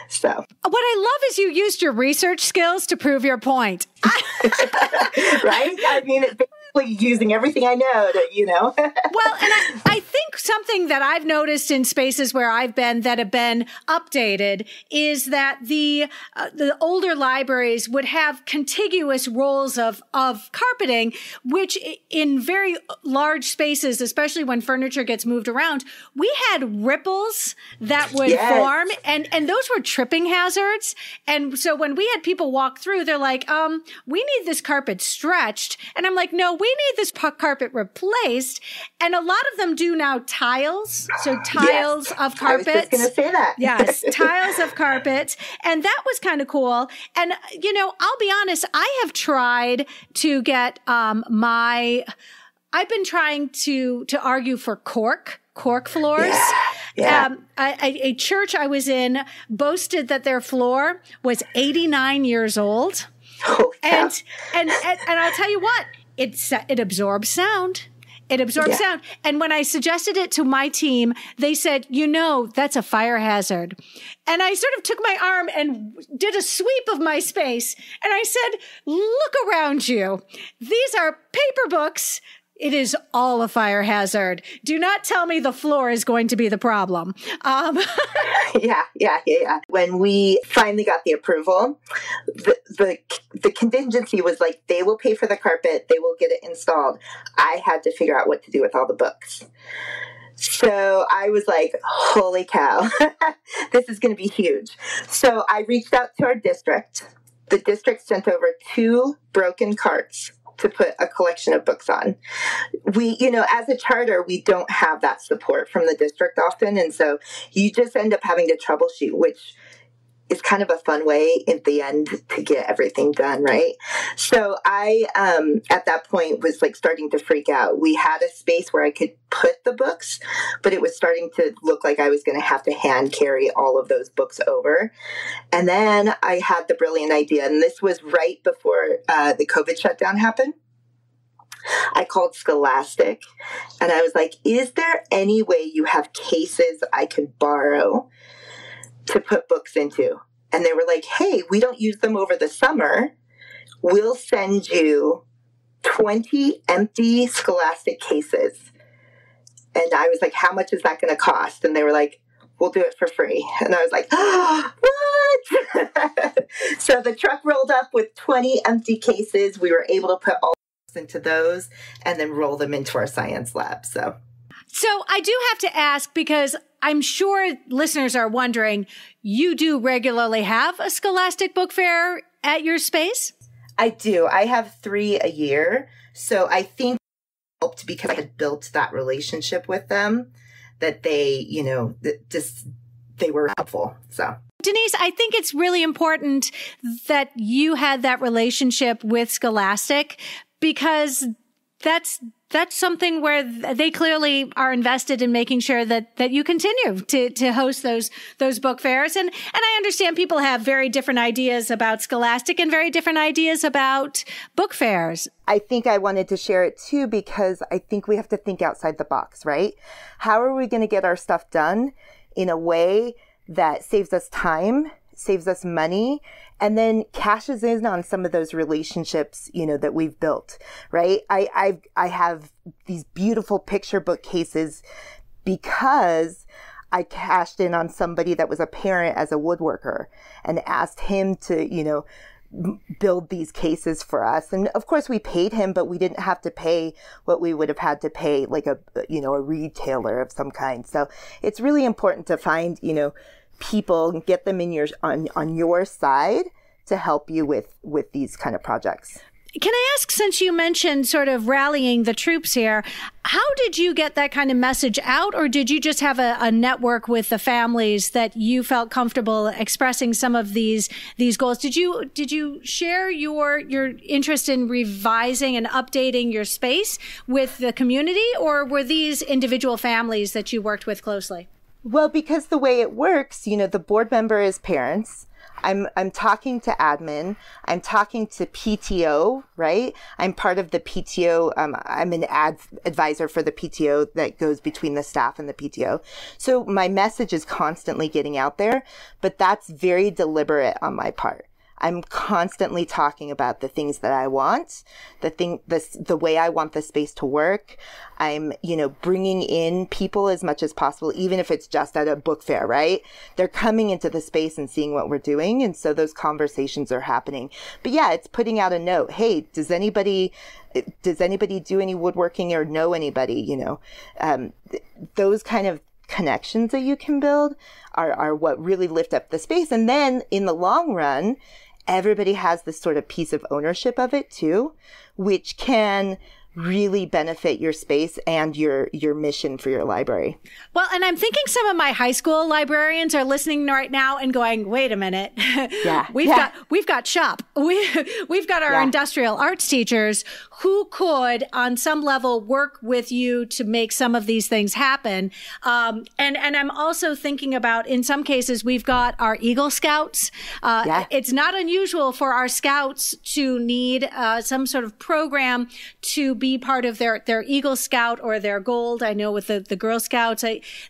So what I love is you used your research skills to prove your point. Right? I mean, hopefully using everything I know to, Well, and I think something that I've noticed in spaces where I've been that have been updated is that the older libraries would have contiguous rolls of carpeting, which in very large spaces, especially when furniture gets moved around, we had ripples that would form, and those were tripping hazards. And so when we had people walk through, they're like, we need this carpet stretched. And I'm like, no, we need this carpet replaced. And a lot of them do now tiles. So tiles of carpets. I was just going to say that. Yes, tiles of carpets. And that was kind of cool. And, I'll be honest, I have tried to get I've been trying to argue for cork floors. Yeah. A church I was in boasted that their floor was 89 years old. Oh, yeah. And I'll tell you what, it absorbs sound. It absorbs sound. And when I suggested it to my team, they said, that's a fire hazard. And I sort of took my arm and did a sweep of my space. And I said, look around you. These are paper books. It is all a fire hazard. Do not tell me the floor is going to be the problem. Yeah. When we finally got the approval, the contingency was like, they will pay for the carpet, they will get it installed. I had to figure out what to do with all the books. So I was like, holy cow, this is going to be huge. So I reached out to our district. The district sent over 2 broken carts to put a collection of books on. We, as a charter, we don't have that support from the district often. And so you just end up having to troubleshoot, which is kind of a fun way at the end to get everything done, right? So I, at that point, was like starting to freak out. We had a space where I could put the books, but it was starting to look like I was going to have to hand carry all of those books over. And then I had the brilliant idea, and this was right before the COVID shutdown happened. I called Scholastic, and I was like, is there any way you have cases I could borrow to put books into? And they were like, hey, we don't use them over the summer. We'll send you 20 empty Scholastic cases. And I was like, how much is that going to cost? And they were like, we'll do it for free. And I was like, oh, what? So the truck rolled up with 20 empty cases. We were able to put all into those and then roll them into our science lab. So I do have to ask, because I'm sure listeners are wondering, you do regularly have a Scholastic book fair at your space? I do. I have 3 a year. So I think it helped because I had built that relationship with them, that they, they were helpful. So Denise, I think it's really important that you had that relationship with Scholastic, because that's something where they clearly are invested in making sure that you continue to host those book fairs. And I understand people have very different ideas about Scholastic and very different ideas about book fairs. I think I wanted to share it too, because I think we have to think outside the box, right? How are we going to get our stuff done in a way that saves us time, saves us money, and then cashes in on some of those relationships, that we've built, right? I have these beautiful picture book cases because I cashed in on somebody that was a parent as a woodworker and asked him to, build these cases for us. And of course we paid him, but we didn't have to pay what we would have had to pay like a retailer of some kind. So it's really important to find, people and get them in on your side to help you with these kind of projects. Can I ask, since you mentioned sort of rallying the troops here, how did you get that kind of message out? Or did you just have a network with the families that you felt comfortable expressing some of these goals? Did you share your interest in revising and updating your space with the community? Or were these individual families that you worked with closely? Well, because the way it works, the board member is parents. I'm talking to admin. I'm talking to PTO, right? I'm part of the PTO. I'm an advisor for the PTO that goes between the staff and the PTO. So my message is constantly getting out there, but that's very deliberate on my part. I'm constantly talking about the things that I want, the way I want the space to work. I'm, bringing in people as much as possible, even if it's just at a book fair, right? They're coming into the space and seeing what we're doing. And so those conversations are happening. But yeah, it's putting out a note. Hey, does anybody do any woodworking or know anybody? Those kind of connections that you can build are what really lift up the space. And then in the long run, everybody has this sort of piece of ownership of it too, which can really benefit your space and your mission for your library. Well, and I'm thinking some of my high school librarians are listening right now and going, wait a minute. We've got shop. We've got our industrial arts teachers who could on some level work with you to make some of these things happen. And I'm also thinking about, in some cases, we've got our Eagle Scouts. It's not unusual for our scouts to need some sort of program to be part of their Eagle Scout or their Gold. I know with the Girl Scouts,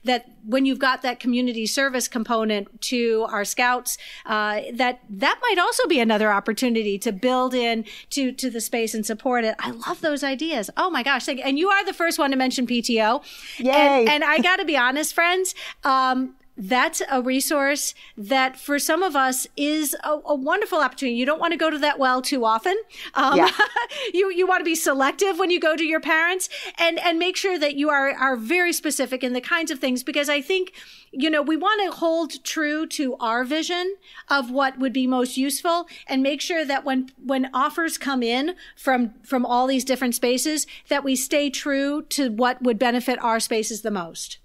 that when you've got that community service component to our scouts, that might also be another opportunity to build in to the space and support it. I love those ideas. Oh my gosh. And you are the first one to mention PTO. Yay. And I got to be honest, friends, that's a resource that for some of us is a wonderful opportunity. You don't want to go to that well too often. You want to be selective when you go to your parents and make sure that you are very specific in the kinds of things, because I think, we want to hold true to our vision of what would be most useful and make sure that when offers come in from all these different spaces, that we stay true to what would benefit our spaces the most.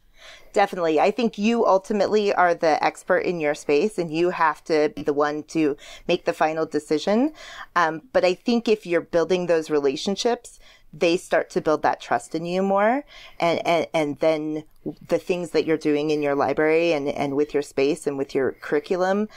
Definitely. I think you ultimately are the expert in your space and you have to be the one to make the final decision. But I think if you're building those relationships, they start to build that trust in you more. And then the things that you're doing in your library and with your space and with your curriculum,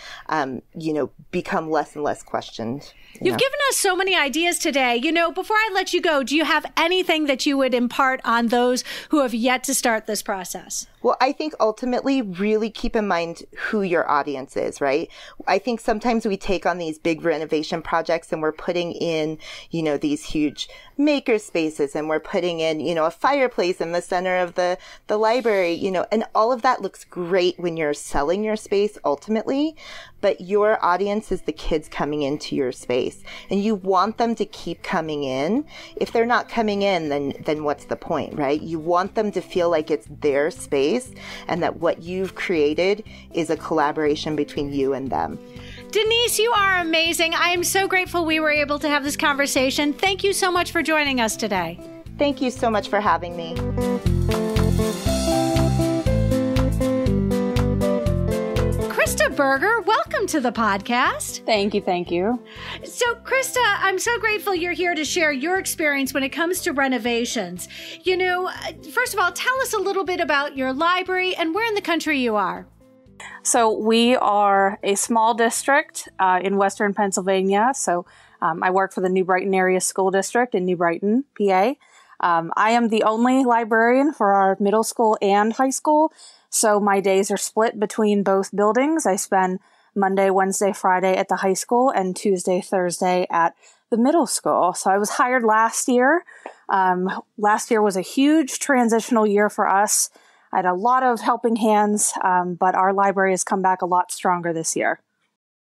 become less and less questioned. You've given us so many ideas today. Before I let you go, do you have anything that you would impart on those who have yet to start this process? Well, I think ultimately really keep in mind who your audience is, right? I think sometimes we take on these big renovation projects and we're putting in, these huge maker spaces and we're putting in, a fireplace in the center of the library, and all of that looks great when you're selling your space ultimately, but your audience is the kids coming into your space and you want them to keep coming in. If they're not coming in, then what's the point, right? You want them to feel like it's their space and that what you've created is a collaboration between you and them. Denise, you are amazing. I am so grateful we were able to have this conversation. Thank you so much for joining us today. Thank you so much for having me. Krista Berger, welcome to the podcast. Thank you. So, Krista, I'm so grateful you're here to share your experience when it comes to renovations. First of all, tell us a little bit about your library and where in the country you are. So we are a small district in Western Pennsylvania. So I work for the New Brighton Area School District in New Brighton, PA. I am the only librarian for our middle school and high school. So my days are split between both buildings. I spend Monday, Wednesday, Friday at the high school and Tuesday, Thursday at the middle school. So I was hired last year. Last year was a huge transitional year for us. I had a lot of helping hands, but our library has come back a lot stronger this year.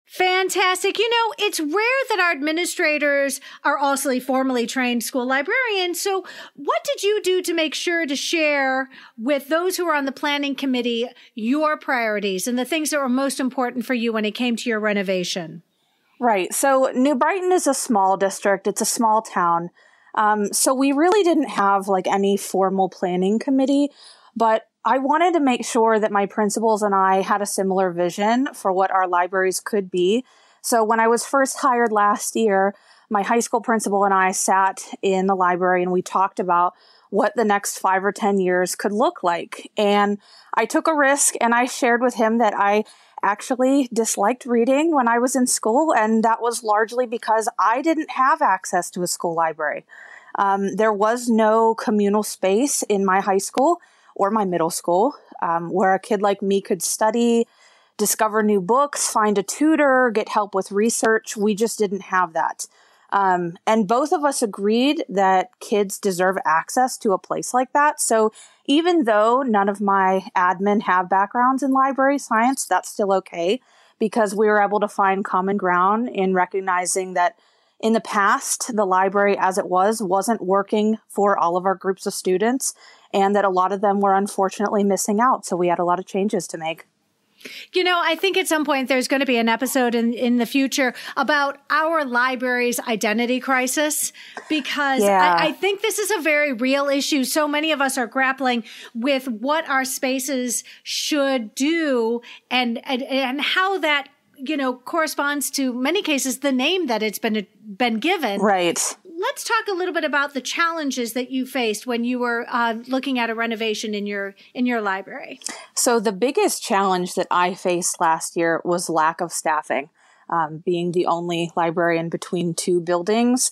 Fantastic. It's rare that our administrators are also formally trained school librarians. So what did you do to make sure to share with those who are on the planning committee your priorities and the things that were most important for you when it came to your renovation? Right. So New Brighton is a small district. It's a small town. So we really didn't have any formal planning committee, but I wanted to make sure that my principals and I had a similar vision for what our libraries could be. So when I was first hired last year, my high school principal and I sat in the library and we talked about what the next 5 or 10 years could look like. And I took a risk and I shared with him that I actually disliked reading when I was in school. And that was largely because I didn't have access to a school library. There was no communal space in my high school or my middle school, where a kid like me could study, discover new books, find a tutor, get help with research. We just didn't have that. And both of us agreed that kids deserve access to a place like that. So even though none of my admin have backgrounds in library science, that's still okay, because we were able to find common ground in recognizing that in the past, the library as it wasn't working for all of our groups of students, and that a lot of them were unfortunately missing out. So we had a lot of changes to make. I think at some point there's going to be an episode in the future about our library's identity crisis, because I think this is a very real issue. So many of us are grappling with what our spaces should do and how that, corresponds to many cases the name that it's been given. Right. Let's talk a little bit about the challenges that you faced when you were looking at a renovation in your library. So the biggest challenge that I faced last year was lack of staffing. Being the only librarian between two buildings,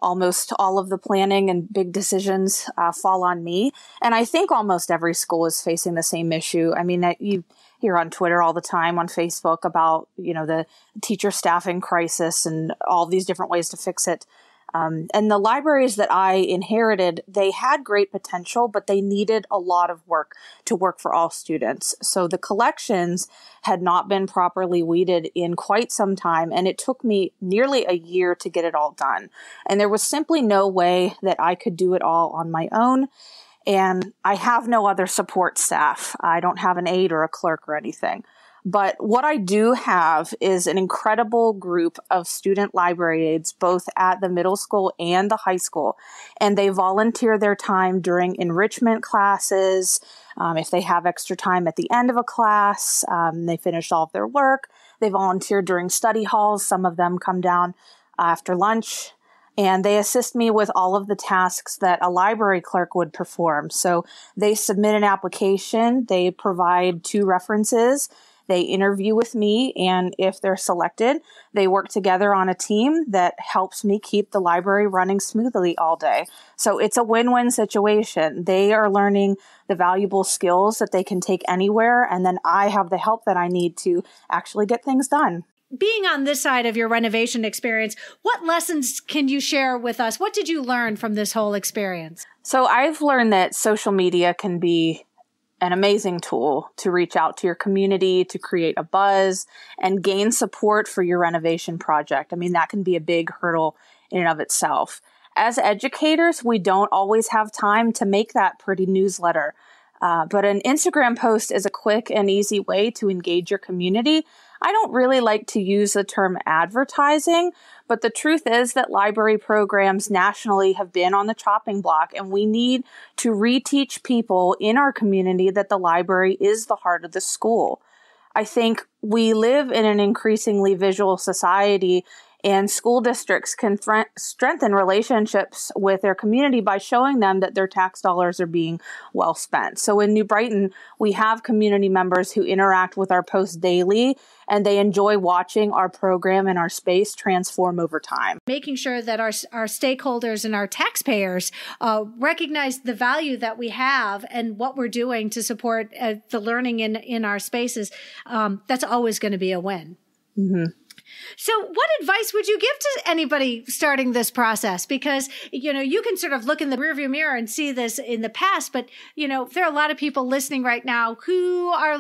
almost all of the planning and big decisions fall on me. And I think almost every school is facing the same issue. I mean, you hear on Twitter all the time, on Facebook about, the teacher staffing crisis and all these different ways to fix it. And the libraries that I inherited, they had great potential, but they needed a lot of work to work for all students. So the collections had not been properly weeded in quite some time, and it took me nearly a year to get it all done. And there was simply no way that I could do it all on my own. And I have no other support staff. I don't have an aide or a clerk or anything. But what I do have is an incredible group of student library aides, both at the middle school and the high school. And they volunteer their time during enrichment classes. If they have extra time at the end of a class, they finish all of their work. They volunteer during study halls. Some of them come down after lunch. And they assist me with all of the tasks that a library clerk would perform. So they submit an application, they provide 2 references, they interview with me, and if they're selected, they work together on a team that helps me keep the library running smoothly all day. So it's a win-win situation. They are learning the valuable skills that they can take anywhere, and then I have the help that I need to actually get things done. Being on this side of your renovation experience, what lessons can you share with us? What did you learn from this whole experience? So I've learned that social media can be an amazing tool to reach out to your community, to create a buzz, and gain support for your renovation project. I mean, that can be a big hurdle in and of itself. As educators, we don't always have time to make that pretty newsletter. But an Instagram post is a quick and easy way to engage your community. I don't really like to use the term advertising, but the truth is that library programs nationally have been on the chopping block, and we need to reteach people in our community that the library is the heart of the school. I think we live in an increasingly visual society, and school districts can strengthen relationships with their community by showing them that their tax dollars are being well spent. So in New Brighton, we have community members who interact with our posts daily, and they enjoy watching our program and our space transform over time. Making sure that our stakeholders and our taxpayers recognize the value that we have and what we're doing to support the learning in our spaces, that's always going to be a win. Mm-hmm. So what advice would you give to anybody starting this process? Because, you can sort of look in the rearview mirror and see this in the past, but, there are a lot of people listening right now who are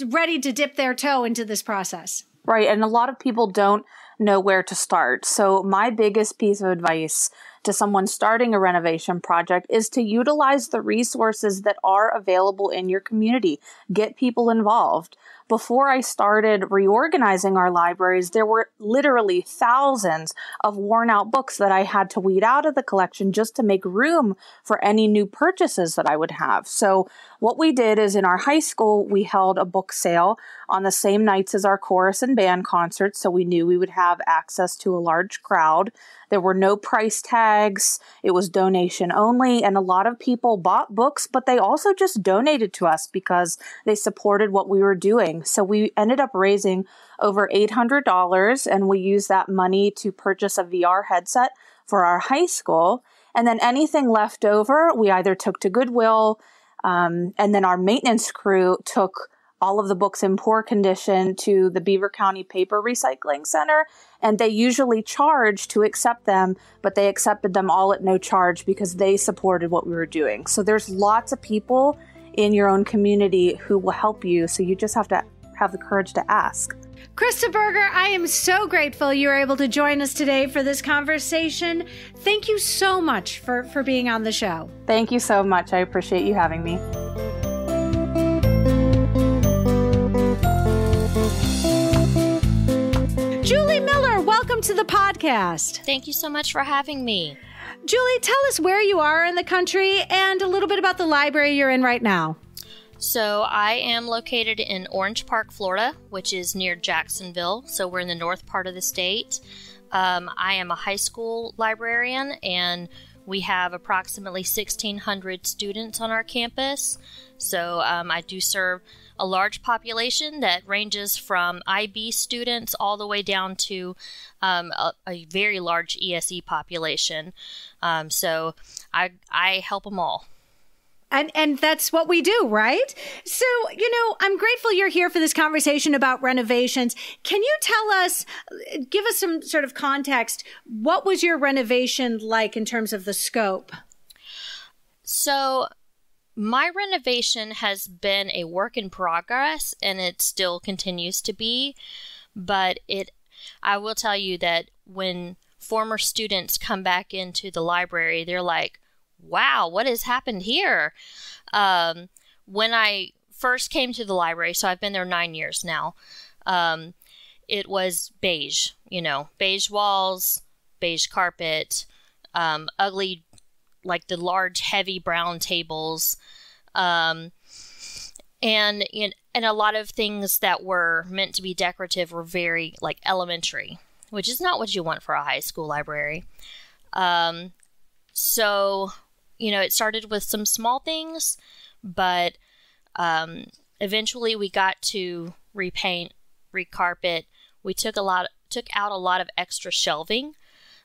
ready to dip their toe into this process. Right. And a lot of people don't know where to start. So my biggest piece of advice to someone starting a renovation project is to utilize the resources that are available in your community. Get people involved. Before I started reorganizing our libraries, there were literally thousands of worn out books that I had to weed out of the collection just to make room for any new purchases that I would have. So what we did is in our high school, we held a book sale on the same nights as our chorus and band concerts. So we knew we would have access to a large crowd. There were no price tags. It was donation only. And a lot of people bought books, but they also just donated to us because they supported what we were doing. So we ended up raising over $800, and we used that money to purchase a VR headset for our high school. And then anything left over, we either took to Goodwill, and then our maintenance crew took all of the books in poor condition to the Beaver County Paper Recycling Center, and they usually charge to accept them, but they accepted them all at no charge because they supported what we were doing. So there's lots of people in your own community who will help you, so you just have to have the courage to ask. Krista Berger, I am so grateful you were able to join us today for this conversation. Thank you so much for being on the show. Thank you so much. I appreciate you having me. Julie Miller, welcome to the podcast. Thank you so much for having me. Julie, tell us where you are in the country and a little bit about the library you're in right now. So I am located in Orange Park, Florida, which is near Jacksonville. So we're in the north part of the state. I am a high school librarian, and we have approximately 1,600 students on our campus. So I do serve a large population that ranges from IB students all the way down to a very large ESE population. So I help them all. And that's what we do, right? So, I'm grateful you're here for this conversation about renovations. Can you tell us, give us some sort of context, what was your renovation like in terms of the scope? So my renovation has been a work in progress, and it still continues to be. But I will tell you that when former students come back into the library, they're like, wow, what has happened here? When I first came to the library, so I've been there 9 years now, it was beige, beige walls, beige carpet, ugly, like the large, heavy brown tables, and a lot of things that were meant to be decorative were very, elementary, which is not what you want for a high school library. So, it started with some small things, but eventually we got to repaint, recarpet. We took out a lot of extra shelving.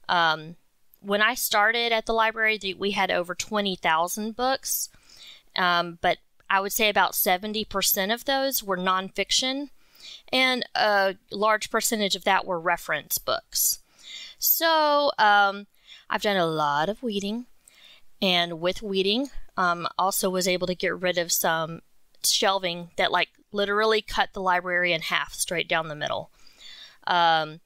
When I started at the library, we had over 20,000 books, but I would say about 70% of those were nonfiction, and a large percentage of that were reference books. So I've done a lot of weeding. And with weeding, also was able to get rid of some shelving that literally cut the library in half straight down the middle. And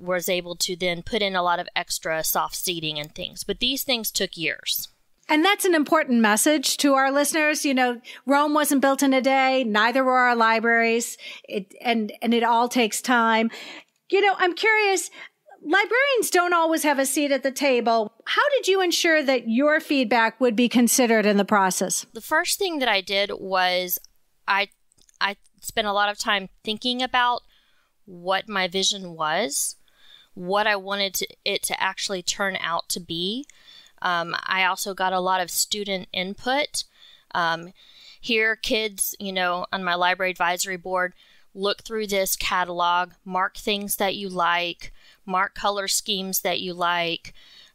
was able to then put in a lot of extra soft seating and things. But these things took years. And that's an important message to our listeners. Rome wasn't built in a day. Neither were our libraries. And it all takes time. I'm curious. Librarians don't always have a seat at the table. How did you ensure that your feedback would be considered in the process? The first thing that I did was I spent a lot of time thinking about what my vision was, what I wanted it to actually turn out to be. I also got a lot of student input. Here, kids, on my library advisory board, look through this catalog, mark things that you like, mark color schemes that you like.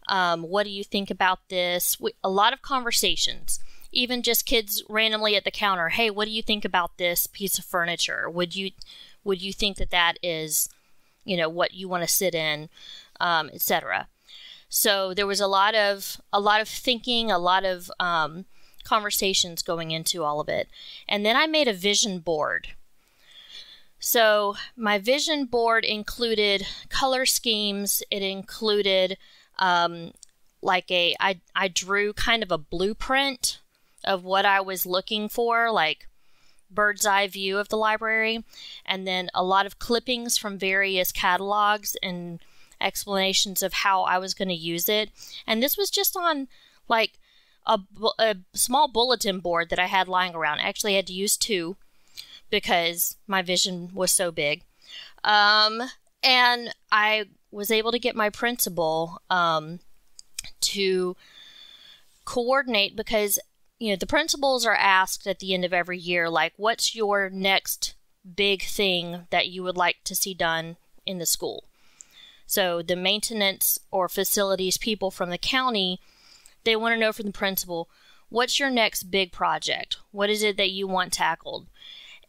What do you think about this? A lot of conversations, even just kids randomly at the counter. Hey, what do you think about this piece of furniture? Would you think that is, what you want to sit in, etc. So there was a lot of thinking, a lot of conversations going into all of it. And then I made a vision board. So my vision board included color schemes. It included I drew kind of a blueprint of what I was looking for, like bird's eye view of the library, and then a lot of clippings from various catalogs and explanations of how I was going to use it. And this was just on a small bulletin board that I had lying around. I actually had to use two, because my vision was so big. And I was able to get my principal to coordinate, because, the principals are asked at the end of every year, what's your next big thing that you would like to see done in the school? So the maintenance or facilities people from the county, they want to know from the principal, what's your next big project? What is it that you want tackled?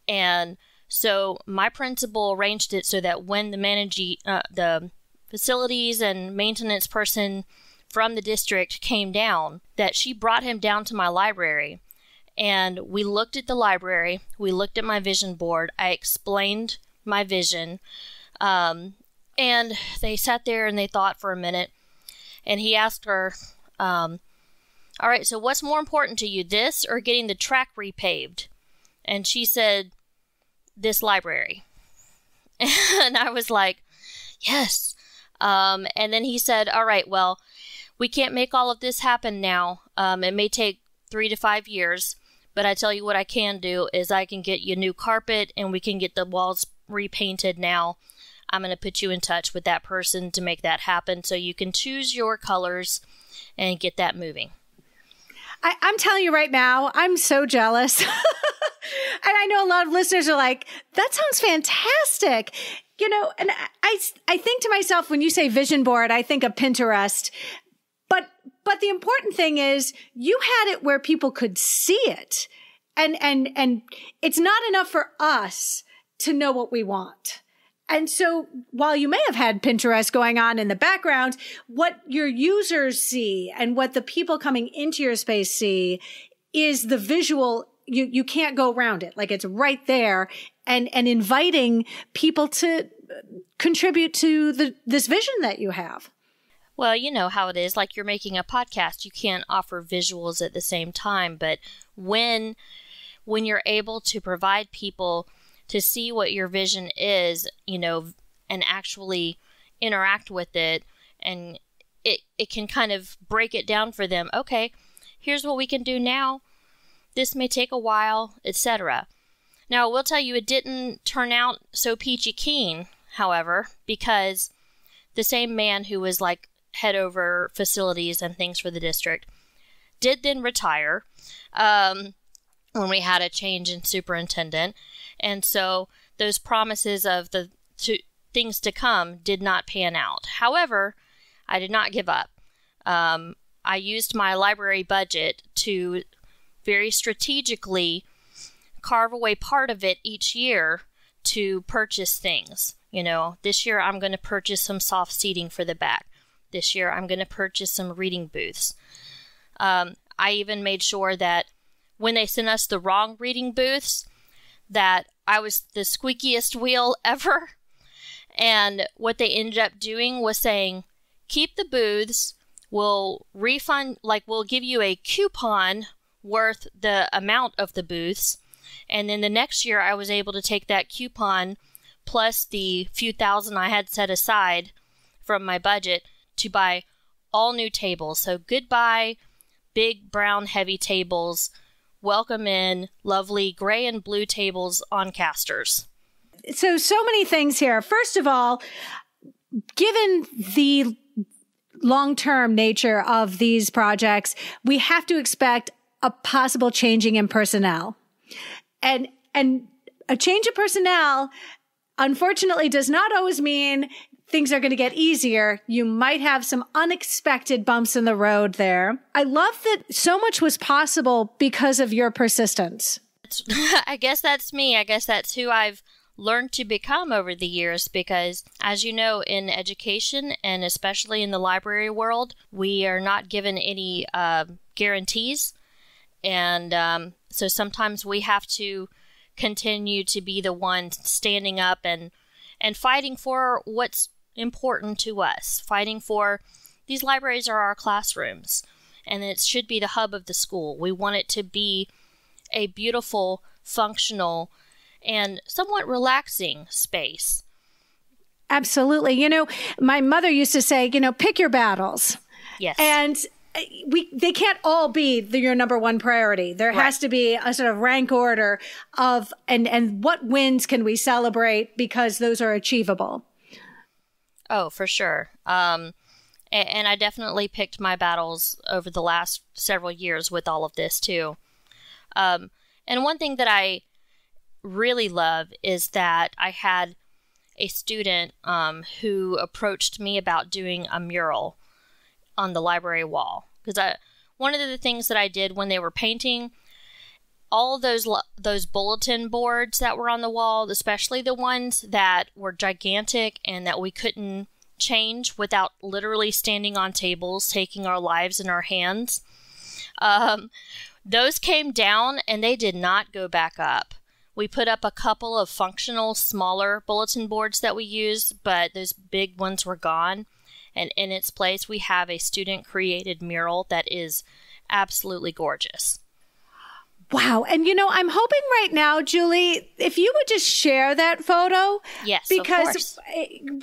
And so my principal arranged it so that when the facilities and maintenance person from the district came down, that she brought him down to my library. And we looked at the library. We looked at my vision board. I explained my vision. And they sat there and they thought for a minute. And he asked her, all right, so what's more important to you, this or getting the track repaved? And she said, this library. And I was like, yes. And then he said, all right, well, we can't make all of this happen now. It may take 3 to 5 years, but I tell you what I can do is I can get you new carpet and we can get the walls repainted now. I'm going to put you in touch with that person to make that happen so you can choose your colors and get that moving. I'm telling you right now, I'm so jealous. And I know a lot of listeners are like, that sounds fantastic. You know, and I think to myself, when you say vision board, I think of Pinterest. But the important thing is you had it where people could see it. And it's not enough for us to know what we want. And so while you may have had Pinterest going on in the background, what your users see and what the people coming into your space see is the visual. You can't go around it. Like, it's right there, and inviting people to contribute to this vision that you have. Well, you know how it is. Like, you're making a podcast, you can't offer visuals at the same time. But when you're able to provide people to see what your vision is, you know, and actually interact with it, and it can kind of break it down for them. Okay, here's what we can do now. This may take a while, etc. Now, I will tell you, it didn't turn out so peachy keen, however, because the same man who was like head over facilities and things for the district did then retire when we had a change in superintendent. And so those promises of the things to come did not pan out. However, I did not give up. I used my library budget to very strategically carve away part of it each year to purchase things. You know, this year I'm going to purchase some soft seating for the back. This year I'm going to purchase some reading booths. I even made sure that when they sent us the wrong reading booths, that I was the squeakiest wheel ever. And what they ended up doing was saying, keep the booths, we'll refund, like we'll give you a coupon worth the amount of the booths. And then the next year I was able to take that coupon plus the few thousand I had set aside from my budget to buy all new tables. So goodbye big brown heavy tables, welcome in lovely gray and blue tables on casters. So many things here. First of all, given the long-term nature of these projects, we have to expect a possible changing in personnel. And a change of personnel, unfortunately, does not always mean things are going to get easier. You might have some unexpected bumps in the road there. I love that so much was possible because of your persistence. I guess that's me. I guess that's who I've learned to become over the years, because as you know, in education and especially in the library world, we are not given any guarantees. And so sometimes we have to continue to be the one standing up and fighting for what's important to us, fighting for these libraries are our classrooms, and it should be the hub of the school. We want it to be a beautiful, functional, and somewhat relaxing space. Absolutely. You know, my mother used to say, you know, pick your battles. Yes. And they can't all be your number one priority. There has to be a sort of rank order of, and what wins can we celebrate because those are achievable. Oh, for sure. And I definitely picked my battles over the last several years with all of this too. And one thing that I really love is that I had a student who approached me about doing a mural on the library wall. Because one of the things that I did when they were painting, all of those bulletin boards that were on the wall, especially the ones that were gigantic and that we couldn't change without literally standing on tables, taking our lives in our hands, those came down and they did not go back up. We put up a couple of functional, smaller bulletin boards that we used, but those big ones were gone. And in its place, we have a student-created mural that is absolutely gorgeous. Wow. And, I'm hoping right now, Julie, if you would just share that photo. Yes, because of course.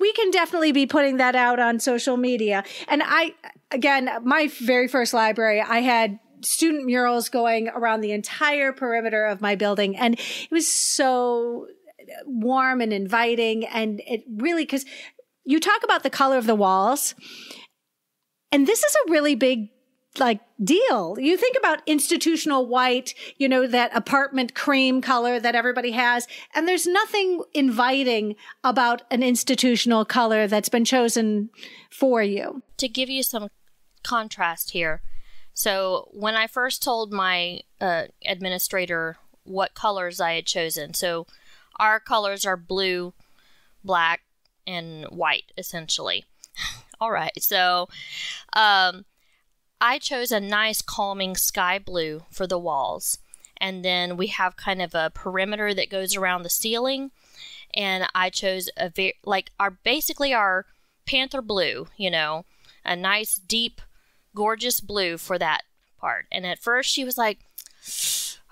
We can definitely be putting that out on social media. And again, my very first library, I had student murals going around the entire perimeter of my building. And it was so warm and inviting. And it really, because you talk about the color of the walls, and this is a really big deal. You think about institutional white, that apartment cream color that everybody has. And there's nothing inviting about an institutional color that's been chosen for you. To give you some contrast here. So when I first told my administrator what colors I had chosen, so our colors are blue, black, and white, essentially. All right. So I chose a nice calming sky blue for the walls. And then we have kind of a perimeter that goes around the ceiling. And I chose our panther blue, a nice, deep, gorgeous blue for that part. And at first she was like,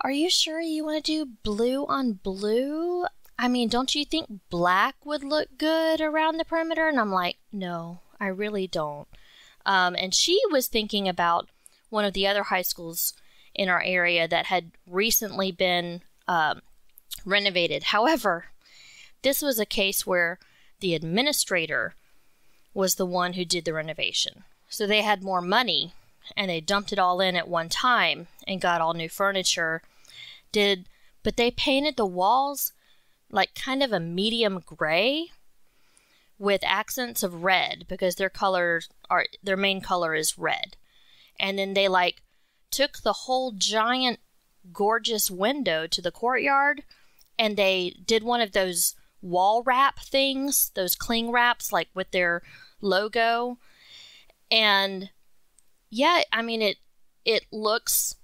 "Are you sure you want to do blue on blue? I mean, don't you think black would look good around the perimeter?" And I'm like, "No, I really don't." And she was thinking about one of the other high schools in our area that had recently been renovated. However, this was a case where the administrator was the one who did the renovation. So they had more money, and they dumped it all in at one time and got all new furniture. But they painted the walls like kind of a medium gray with accents of red, because their main color is red. And then they took the whole giant gorgeous window to the courtyard, and they did one of those wall wrap things, those cling wraps, with their logo. And yeah, I mean, it looks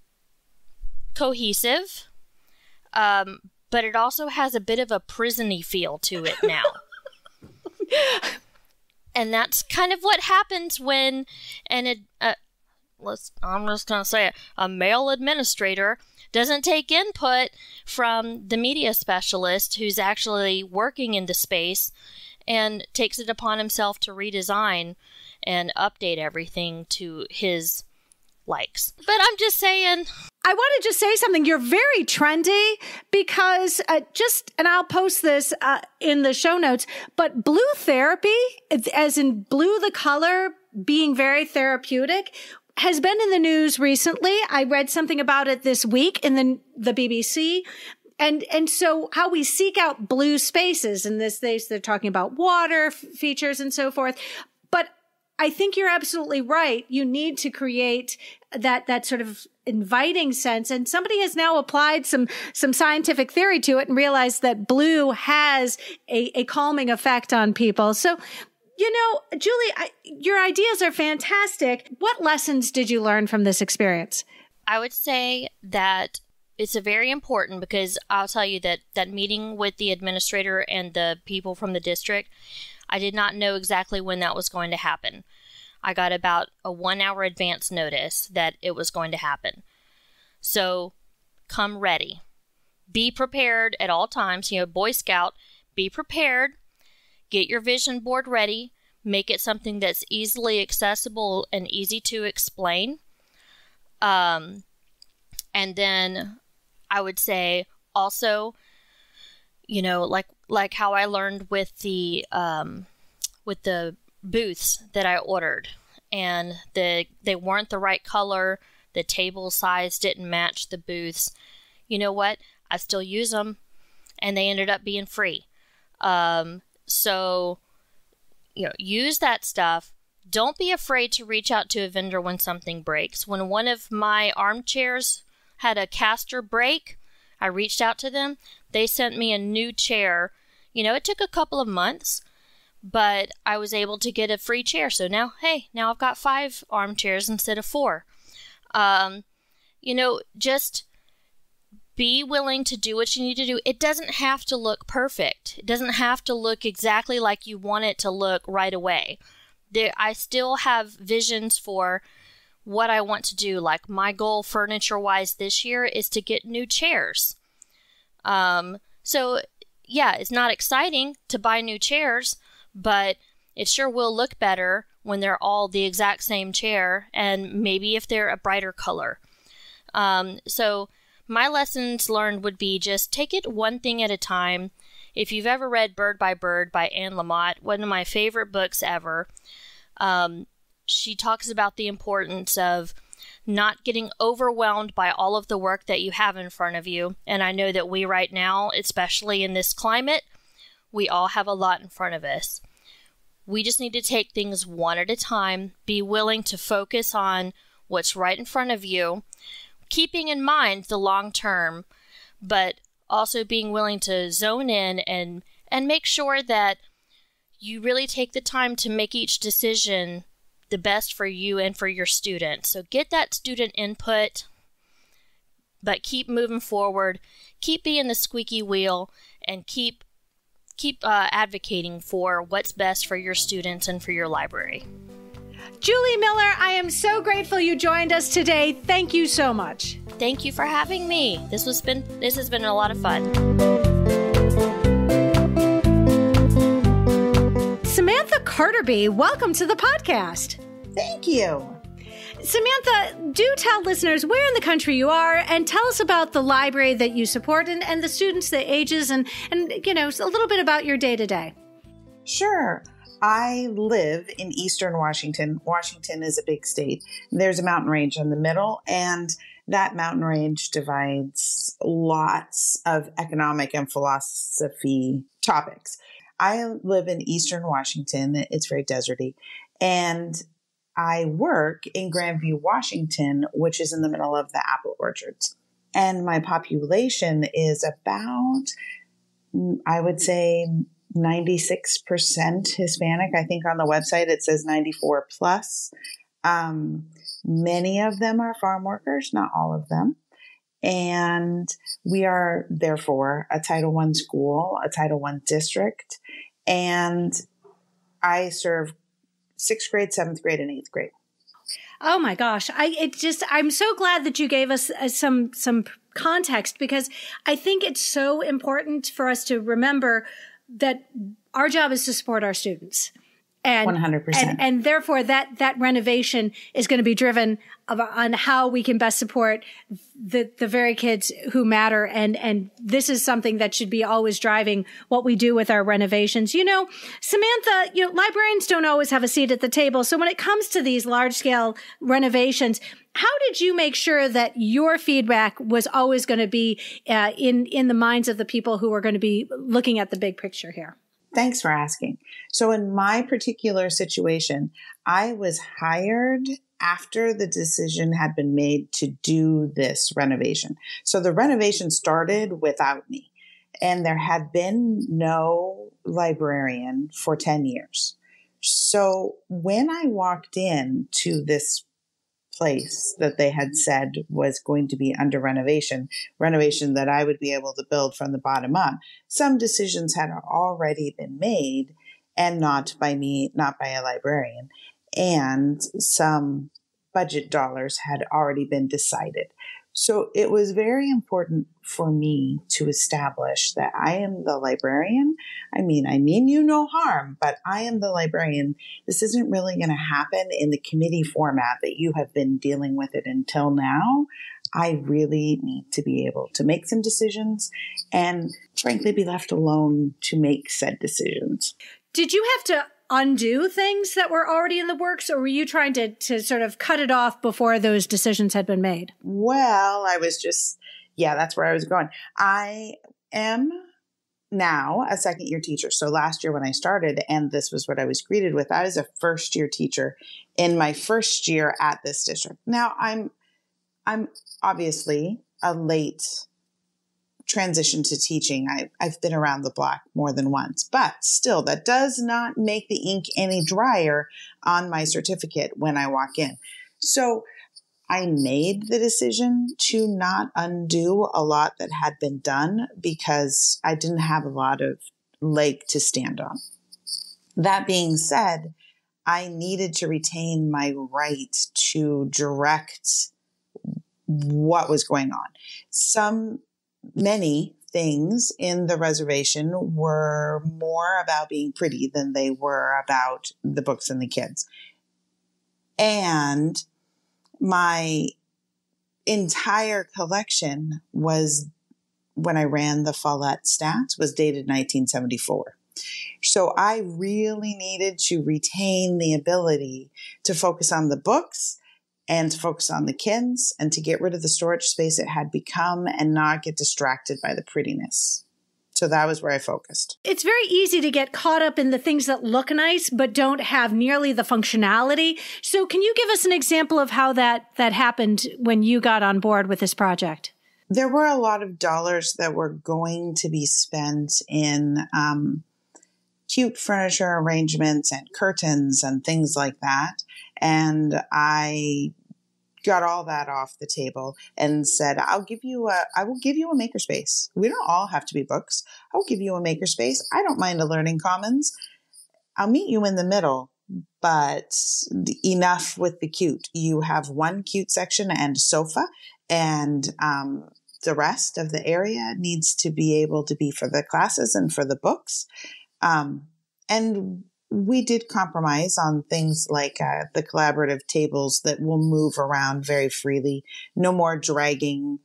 cohesive, but it also has a bit of a prison-y feel to it now. And that's kind of what happens when I'm just going to say it, a male administrator doesn't take input from the media specialist who's actually working in the space and takes it upon himself to redesign and update everything to his likes. But I'm just saying. I want to just say something. You're very trendy because and I'll post this in the show notes, but blue therapy, as in blue the color being very therapeutic, has been in the news recently. I read something about it this week in the BBC. And so how we seek out blue spaces in this space, they're talking about water features and so forth. But I think you're absolutely right. You need to create that sort of inviting sense. And somebody has now applied some scientific theory to it and realized that blue has a calming effect on people. So, Julie, your ideas are fantastic. What lessons did you learn from this experience? I would say that it's very important, because I'll tell you that meeting with the administrator and the people from the district, I did not know exactly when that was going to happen. I got about a 1 hour advance notice that it was going to happen. So come ready. Be prepared at all times. Boy Scout, be prepared. Get your vision board ready. Make it something that's easily accessible and easy to explain. And then I would say also, like how I learned with the booths that I ordered, and they weren't the right color. The table size didn't match the booths. You know what? I still use them, and they ended up being free. So, use that stuff. Don't be afraid to reach out to a vendor when something breaks. When one of my armchairs had a caster break, I reached out to them. They sent me a new chair. It took a couple of months, but I was able to get a free chair. So now I've got 5 armchairs instead of 4. Just be willing to do what you need to do. It doesn't have to look perfect. It doesn't have to look exactly like you want it to look right away. I still have visions for what I want to do. Like my goal furniture-wise this year is to get new chairs. So yeah, it's not exciting to buy new chairs, but it sure will look better when they're all the exact same chair, and maybe if they're a brighter color. So my lessons learned would be just take it one thing at a time. If you've ever read Bird by Anne Lamott, one of my favorite books ever, she talks about the importance of not getting overwhelmed by all of the work that you have in front of you. And I know that we right now, especially in this climate, we all have a lot in front of us. We just need to take things one at a time, be willing to focus on what's right in front of you, keeping in mind the long term, but also being willing to zone in and make sure that you really take the time to make each decision the best for you and for your students. So get that student input, but keep moving forward, keep being the squeaky wheel, and keep advocating for what's best for your students and for your library. Julie Miller, I am so grateful you joined us today. Thank you so much. Thank you for having me. This has been a lot of fun. Samantha Carterby, welcome to the podcast. Thank you. Samantha, do tell listeners where in the country you are and tell us about the library that you support and the students, the ages, and a little bit about your day-to-day. Sure. I live in Eastern Washington. Washington is a big state. There's a mountain range in the middle, and that mountain range divides lots of economic and philosophy topics. I live in Eastern Washington. It's very deserty. And I work in Grandview, Washington, which is in the middle of the apple orchards. And my population is about, I would say, 96% Hispanic. I think on the website it says 94 plus. Many of them are farm workers, not all of them. And we are therefore a Title I school, a Title I district. And I serve 6th grade, 7th grade, and 8th grade. Oh my gosh. I'm so glad that you gave us some context, because I think it's so important for us to remember that our job is to support our students. And 100%. And therefore that renovation is going to be driven on how we can best support the very kids who matter. And this is something that should be always driving what we do with our renovations. Samantha, librarians don't always have a seat at the table. So when it comes to these large scale renovations, how did you make sure that your feedback was always going to be in the minds of the people who are going to be looking at the big picture here? Thanks for asking. So in my particular situation, I was hired after the decision had been made to do this renovation. So the renovation started without me, and there had been no librarian for 10 years. So when I walked in to this place that they had said was going to be under renovation that I would be able to build from the bottom up, some decisions had already been made, and not by me, not by a librarian, and some budget dollars had already been decided. So it was very important for me to establish that I am the librarian. I mean you no harm, but I am the librarian. This isn't really going to happen in the committee format that you have been dealing with it until now. I really need to be able to make some decisions and frankly be left alone to make said decisions. Did you have to undo things that were already in the works, or were you trying to sort of cut it off before those decisions had been made? Well, that's where I was going. I am now a second-year teacher. So last year when I started, and this was what I was greeted with, I was a first-year teacher in my first year at this district. Now, I'm obviously a late transition to teaching, I've been around the block more than once, but still, that does not make the ink any drier on my certificate when I walk in. So I made the decision to not undo a lot that had been done because I didn't have a lot of leg to stand on. That being said, I needed to retain my right to direct what was going on. Many things in the reservation were more about being pretty than they were about the books and the kids. And my entire collection was, when I ran the Follett stats, was dated 1974. So I really needed to retain the ability to focus on the books and to focus on the kids and to get rid of the storage space it had become and not get distracted by the prettiness. So that was where I focused. It's very easy to get caught up in the things that look nice but don't have nearly the functionality. So can you give us an example of how that happened when you got on board with this project? There were a lot of dollars that were going to be spent in cute furniture arrangements and curtains and things like that. And I got all that off the table and said, I will give you a makerspace. We don't all have to be books. I'll give you a makerspace. I don't mind a learning commons. I'll meet you in the middle, but enough with the cute. You have one cute section and sofa, and the rest of the area needs to be able to be for the classes and for the books. And we did compromise on things like the collaborative tables that will move around very freely. No more dragging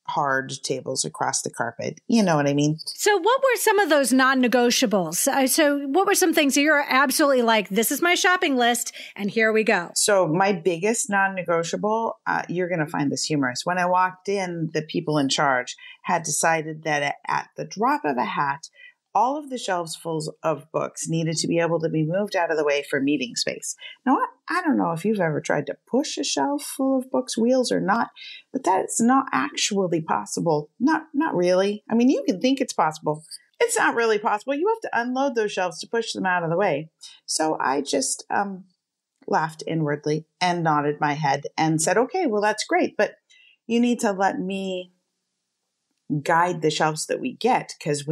hard tables across the carpet. You know what I mean? So what were some of those non-negotiables? So what were some things that you're absolutely like, this is my shopping list, and here we go? So my biggest non-negotiable, you're going to find this humorous. When I walked in, the people in charge had decided that at the drop of a hat, all of the shelves full of books needed to be able to be moved out of the way for meeting space. Now, I don't know if you've ever tried to push a shelf full of books, wheels or not, but that's not actually possible. Not really. I mean, you can think it's possible. It's not really possible. You have to unload those shelves to push them out of the way. So I just laughed inwardly and nodded my head and said, okay, well, that's great, but you need to let me guide the shelves that we get, because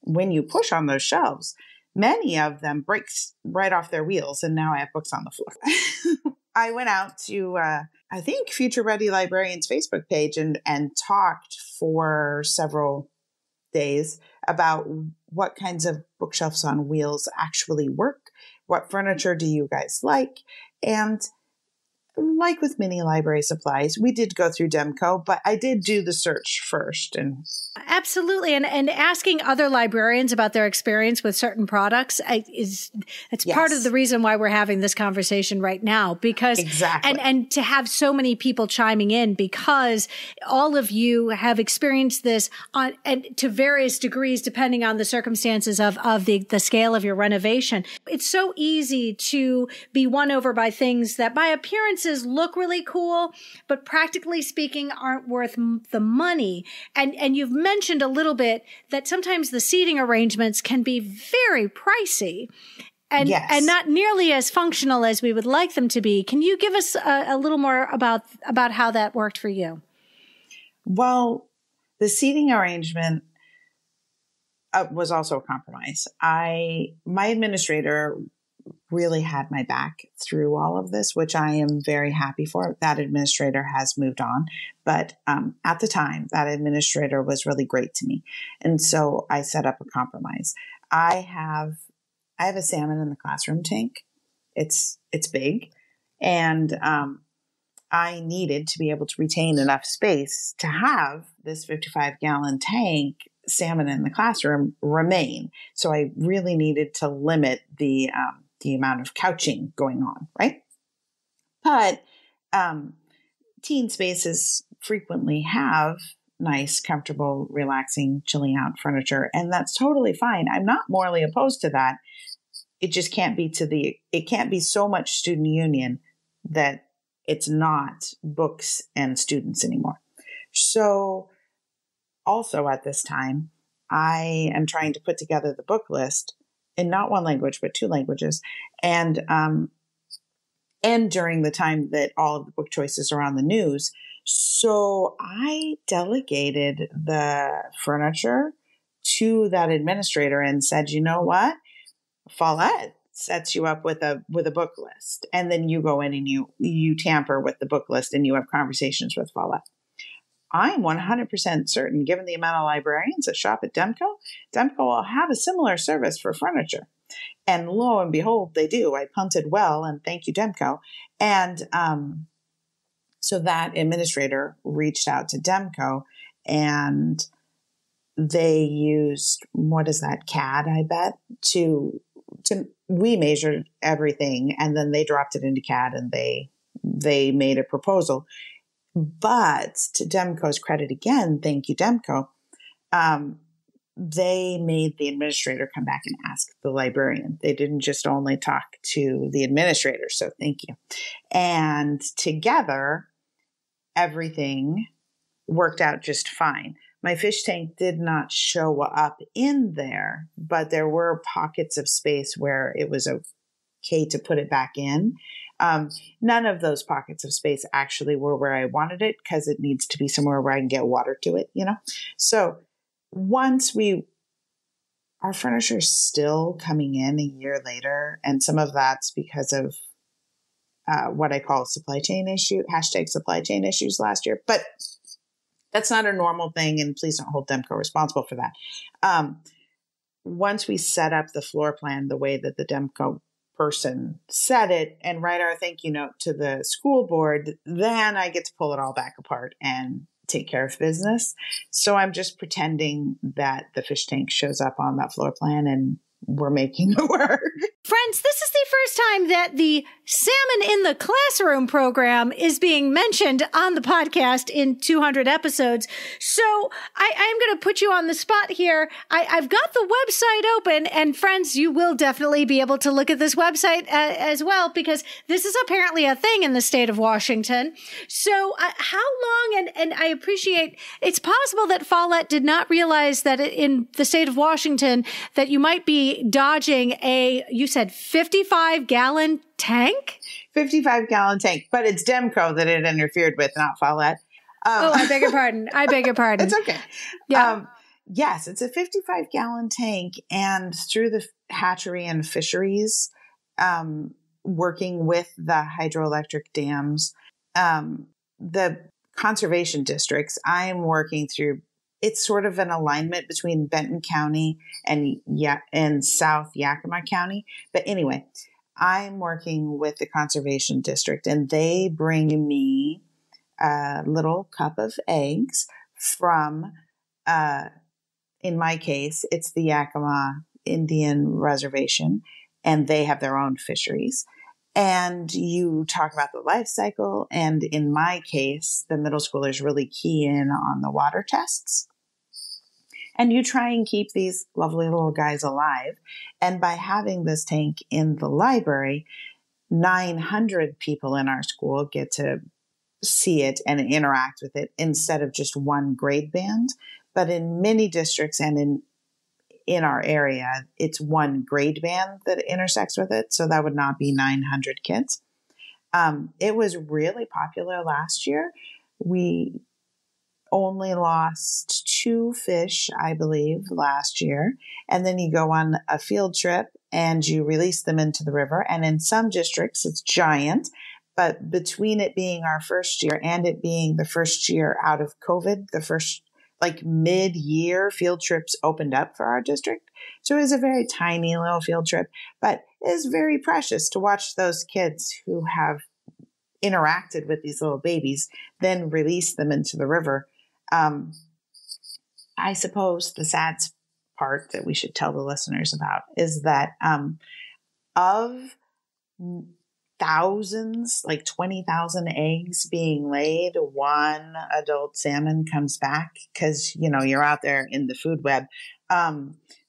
when you push on those shelves, many of them break right off their wheels, and now I have books on the floor. I went out to, I think, Future Ready Librarians Facebook page and talked for several days about what kinds of bookshelves on wheels actually work. What furniture do you guys like? And like with many library supplies, we did go through Demco, but I did do the search first. And absolutely. And asking other librarians about their experience with certain products it's yes. Part of the reason why we're having this conversation right now, because exactly. And to have so many people chiming in, because all of you have experienced this and to various degrees, depending on the circumstances of the scale of your renovation. It's so easy to be won over by things that by appearances look really cool, but practically speaking aren't worth the money. And you've mentioned a little bit that sometimes the seating arrangements can be very pricey and yes. and not nearly as functional as we would like them to be. Can you give us a little more about how that worked for you? Well, the seating arrangement was also a compromise. My administrator really had my back through all of this, which I am very happy for. That administrator has moved on. But at the time, that administrator was really great to me. And so I set up a compromise. I have a salmon in the classroom tank. It's big. And I needed to be able to retain enough space to have this 55-gallon tank salmon in the classroom remain. So I really needed to limit the amount of couching going on, right? But teen spaces frequently have nice, comfortable, relaxing, chilling out furniture, and that's totally fine. I'm not morally opposed to that. It just can't be it can't be so much student union that it's not books and students anymore. So also at this time, I am trying to put together the book list in not one language, but 2 languages. And during the time that all of the book choices are on the news. So I delegated the furniture to that administrator and said, you know what? Follett sets you up with a book list. And then you go in and you tamper with the book list and you have conversations with Follett. I'm 100% certain, given the amount of librarians that shop at Demco will have a similar service for furniture. And lo and behold, they do. I punted well, and thank you, Demco. And so that administrator reached out to Demco, and they used, what is that, CAD, I bet, we measured everything, and then they dropped it into CAD, and they made a proposal. But to Demco's credit again, thank you, Demco, they made the administrator come back and ask the librarian. They didn't just only talk to the administrator. So thank you. And together, everything worked out just fine. My fish tank did not show up in there, but there were pockets of space where it was okay to put it back in. None of those pockets of space actually were where I wanted it, because it needs to be somewhere where I can get water to it, So once our furniture is still coming in a year later, and some of that's because of what I call supply chain issues last year, but that's not a normal thing, and please don't hold Demco responsible for that. Once we set up the floor plan the way that the Demco person said it and write our thank you note to the school board, then I get to pull it all back apart and take care of business. So I'm just pretending that the fish tank shows up on that floor plan and we're making it work. Friends, this is the first time that the Salmon in the Classroom program is being mentioned on the podcast in 200 episodes. So I'm going to put you on the spot here. I've got the website open, and friends, you will definitely be able to look at this website as well, because this is apparently a thing in the state of Washington. So how long, and I appreciate, it's possible that Follett did not realize that in the state of Washington that you might be dodging you said 55-gallon tank? 55-gallon tank, but it's Demco that it interfered with, not Follett. I beg your pardon. It's okay. Yeah. Yes, it's a 55-gallon tank, and through the hatchery and fisheries, working with the hydroelectric dams, the conservation districts, I am working through. It's sort of an alignment between Benton County and South Yakima County. But anyway, I'm working with the conservation district, and they bring me a little cup of eggs from, in my case, it's the Yakima Indian Reservation, and they have their own fisheries. And you talk about the life cycle. And in my case, the middle schoolers really key in on the water tests. And you try and keep these lovely little guys alive. And by having this tank in the library, 900 people in our school get to see it and interact with it instead of just one grade band. But in many districts and in our area, it's one grade band that intersects with it. So that would not be 900 kids. It was really popular last year. We only lost 2 fish, I believe, last year. And then you go on a field trip and you release them into the river. And in some districts, it's giant. But between it being our first year and it being the first year out of COVID, the first mid-year field trips opened up for our district. So it was a very tiny little field trip, but it is very precious to watch those kids who have interacted with these little babies, then release them into the river. I suppose the sad part that we should tell the listeners about is that of thousands, like 20,000 eggs being laid, one adult salmon comes back because, you're out there in the food web.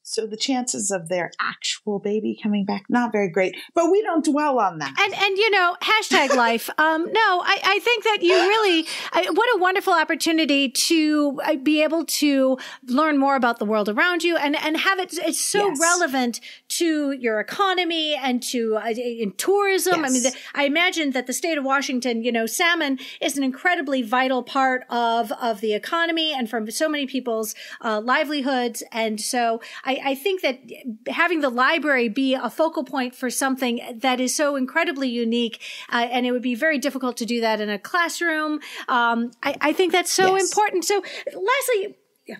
So the chances of their actual baby coming back, not very great, but we don't dwell on that. And you know, hashtag life. No, I think that you really, what a wonderful opportunity to be able to learn more about the world around you and have it's so relevant to your economy and to in tourism. Yes. I mean, I imagine that the state of Washington, you know, salmon is an incredibly vital part of the economy and from so many people's livelihoods. And so I think that having the library be a focal point for something that is so incredibly unique, and it would be very difficult to do that in a classroom. I think that's so important. So lastly,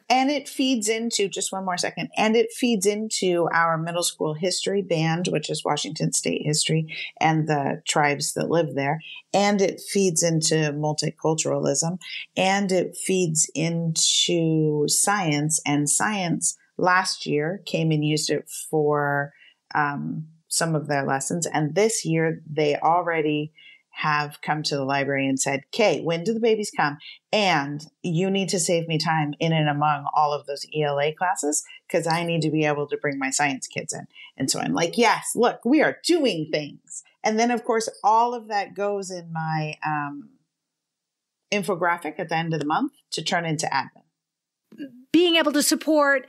and it feeds into, just one more second, and it feeds into our middle school history band, which is Washington State history and the tribes that live there. And it feeds into multiculturalism, and it feeds into science. And science last year came and used it for some of their lessons. And this year they already have come to the library and said, "Okay, when do the babies come? And you need to save me time in and among all of those ELA classes because I need to be able to bring my science kids in." And so I'm like, yes, look, we are doing things. And then, of course, all of that goes in my infographic at the end of the month to turn into admin. Being able to support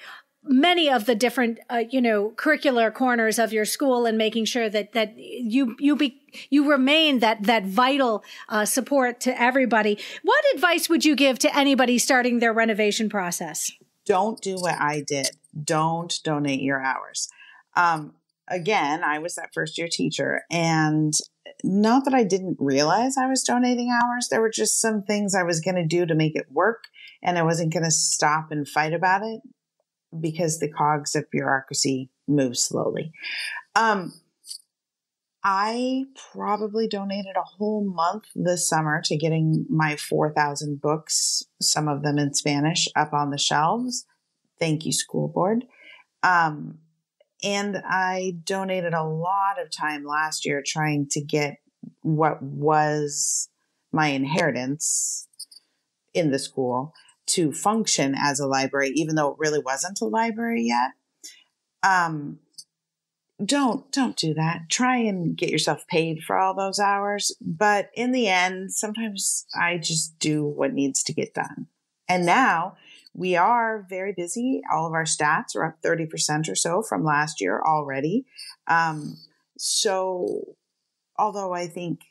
many of the different, curricular corners of your school and making sure that you remain that vital support to everybody. What advice would you give to anybody starting their renovation process? Don't do what I did. Don't donate your hours. Again, I was that first year teacher, and not that I didn't realize I was donating hours. There were just some things I was going to do to make it work, and I wasn't going to stop and fight about it, because the cogs of bureaucracy move slowly. I probably donated a whole month this summer to getting my 4,000 books, some of them in Spanish, up on the shelves. Thank you, school board. And I donated a lot of time last year trying to get what was my inheritance in the school to function as a library, even though it really wasn't a library yet. Don't do that. Try and get yourself paid for all those hours. But in the end, sometimes I just do what needs to get done. And now we are very busy. All of our stats are up 30% or so from last year already. So although I think,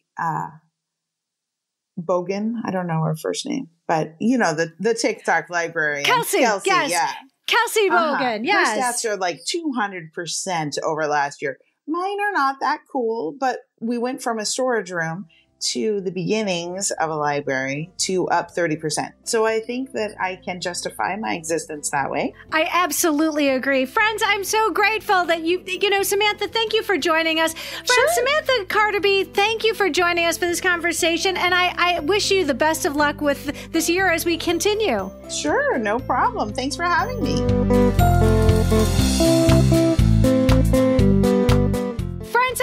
Bogan, I don't know her first name, but you know, the TikTok librarian. Kelsey, yes. Yeah. Kelsey Bogan, yes. Her stats are like 200% over last year. Mine are not that cool, but we went from a storage room to the beginnings of a library to up 30%. So I think that I can justify my existence that way. I absolutely agree. Friends, I'm so grateful that Samantha, thank you for joining us. Friends, sure. Samantha Carterby, thank you for joining us for this conversation. And I wish you the best of luck with this year as we continue. Sure, no problem. Thanks for having me.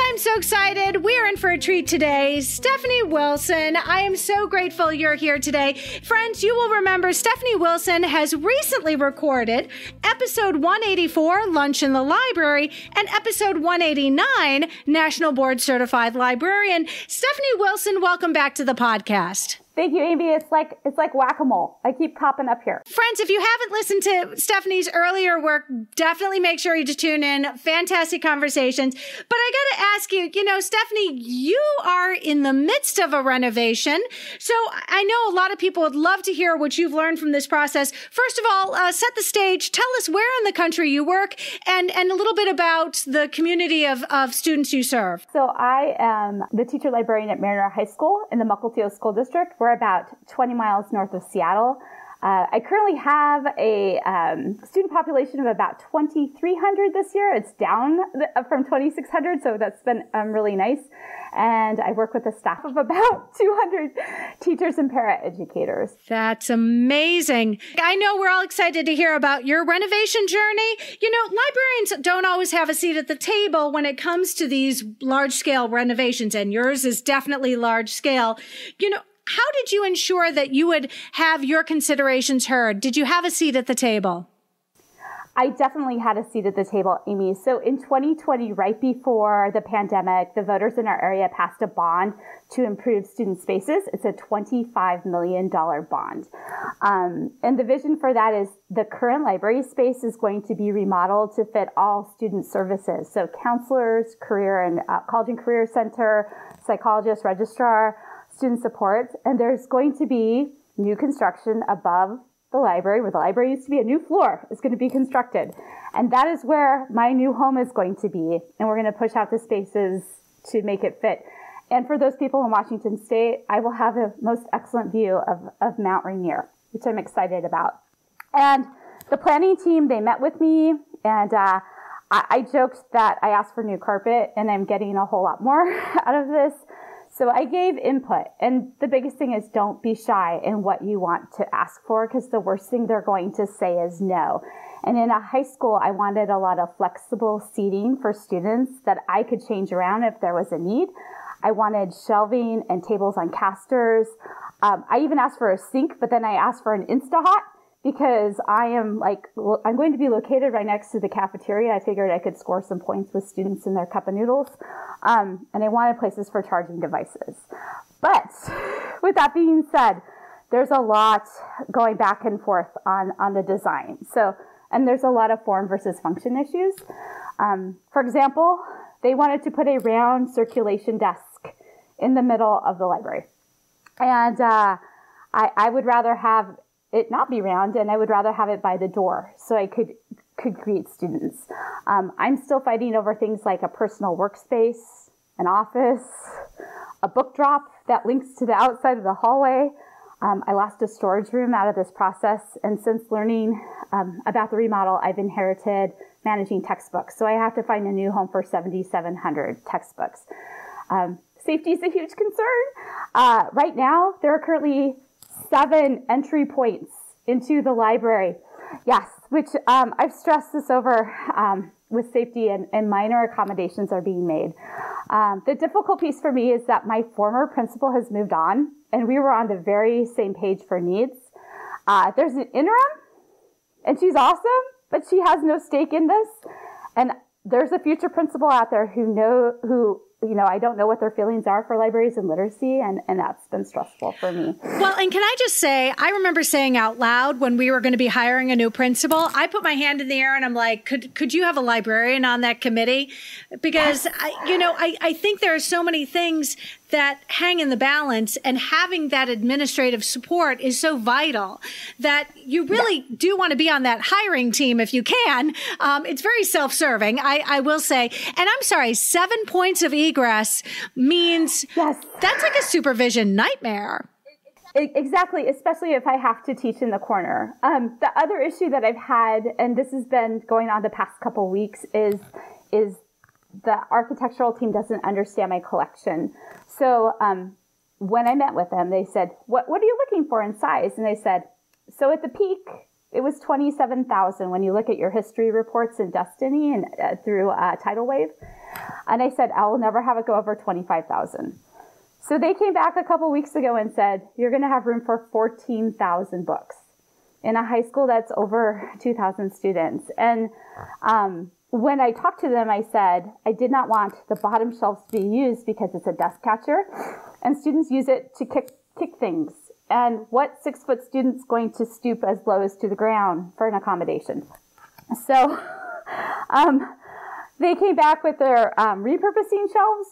I'm so excited. We are in for a treat today. Stephanie Wilson, I am so grateful you're here today. Friends, you will remember Stephanie Wilson has recently recorded episode 184, Lunch in the Library, and episode 189, National Board Certified Librarian. Stephanie Wilson, welcome back to the podcast. Thank you, Amy. It's like whack-a-mole. I keep popping up here. Friends, if you haven't listened to Stephanie's earlier work, definitely make sure you tune in. Fantastic conversations. But I got to ask you, Stephanie, you are in the midst of a renovation. So I know a lot of people would love to hear what you've learned from this process. First of all, set the stage. Tell us where in the country you work and a little bit about the community of students you serve. So I am the teacher librarian at Mariner High School in the Mukilteo School District. We're about 20 miles north of Seattle. I currently have a student population of about 2,300 this year. It's down from 2,600, so that's been really nice. And I work with a staff of about 200 teachers and paraeducators. That's amazing. I know we're all excited to hear about your renovation journey. Librarians don't always have a seat at the table when it comes to these large-scale renovations, and yours is definitely large-scale. How did you ensure that you would have your considerations heard? Did you have a seat at the table? I definitely had a seat at the table, Amy. So in 2020, right before the pandemic, the voters in our area passed a bond to improve student spaces. It's a $25 million bond. And the vision for that is the current library space is going to be remodeled to fit all student services. So counselors, college and career center, psychologist, registrar, student support. And there's going to be new construction above the library, where the library used to be. A new floor is going to be constructed. And that is where my new home is going to be. And we're going to push out the spaces to make it fit. And for those people in Washington State, I will have a most excellent view of Mount Rainier, which I'm excited about. And the planning team, they met with me, and I joked that I asked for new carpet, and I'm getting a whole lot more out of this. So I gave input, and the biggest thing is don't be shy in what you want to ask for, because the worst thing they're going to say is no. And in a high school, I wanted a lot of flexible seating for students that I could change around if there was a need. I wanted shelving and tables on casters. I even asked for a sink, but then I asked for an Insta-Hot because I'm going to be located right next to the cafeteria. I figured I could score some points with students in their cup of noodles. And I wanted places for charging devices. But with that being said, there's a lot going back and forth on the design. And there's a lot of form versus function issues. For example, they wanted to put a round circulation desk in the middle of the library. And I would rather have it not be round, and I would rather have it by the door so I could greet students. I'm still fighting over things like a personal workspace, an office, a book drop that links to the outside of the hallway. I lost a storage room out of this process, and since learning about the remodel, I've inherited managing textbooks. So I have to find a new home for 7,700 textbooks. Safety is a huge concern. Right now, there are currently 7 entry points into the library. Yes, which I've stressed this over with safety, and minor accommodations are being made. The difficult piece for me is that my former principal has moved on, and we were on the very same page for needs. There's an interim, and she's awesome, but she has no stake in this. And there's a future principal out there who I don't know what their feelings are for libraries and literacy, and that's been stressful for me. Well, and can I just say, I remember saying out loud when we were going to be hiring a new principal, I put my hand in the air and I'm like, could you have a librarian on that committee? Because, I think there are so many things that hang in the balance, and having that administrative support is so vital that you really do want to be on that hiring team if you can. It's very self-serving, I will say. And I'm sorry, 7 points of egress means that's like a supervision nightmare. Exactly, especially if I have to teach in the corner. The other issue that I've had, and this has been going on the past couple weeks, is the architectural team doesn't understand my collection. So when I met with them, they said, what are you looking for in size? And I said, so at the peak, it was 27,000 when you look at your history reports in Destiny and through Tidal Wave. And I said, I will never have it go over 25,000. So they came back a couple weeks ago and said, you're going to have room for 14,000 books in a high school that's over 2,000 students. And when I talked to them, I said, I did not want the bottom shelves to be used because it's a dust catcher, and students use it to kick things. And what 6-foot student's going to stoop as low as to the ground for an accommodation? So they came back with their repurposing shelves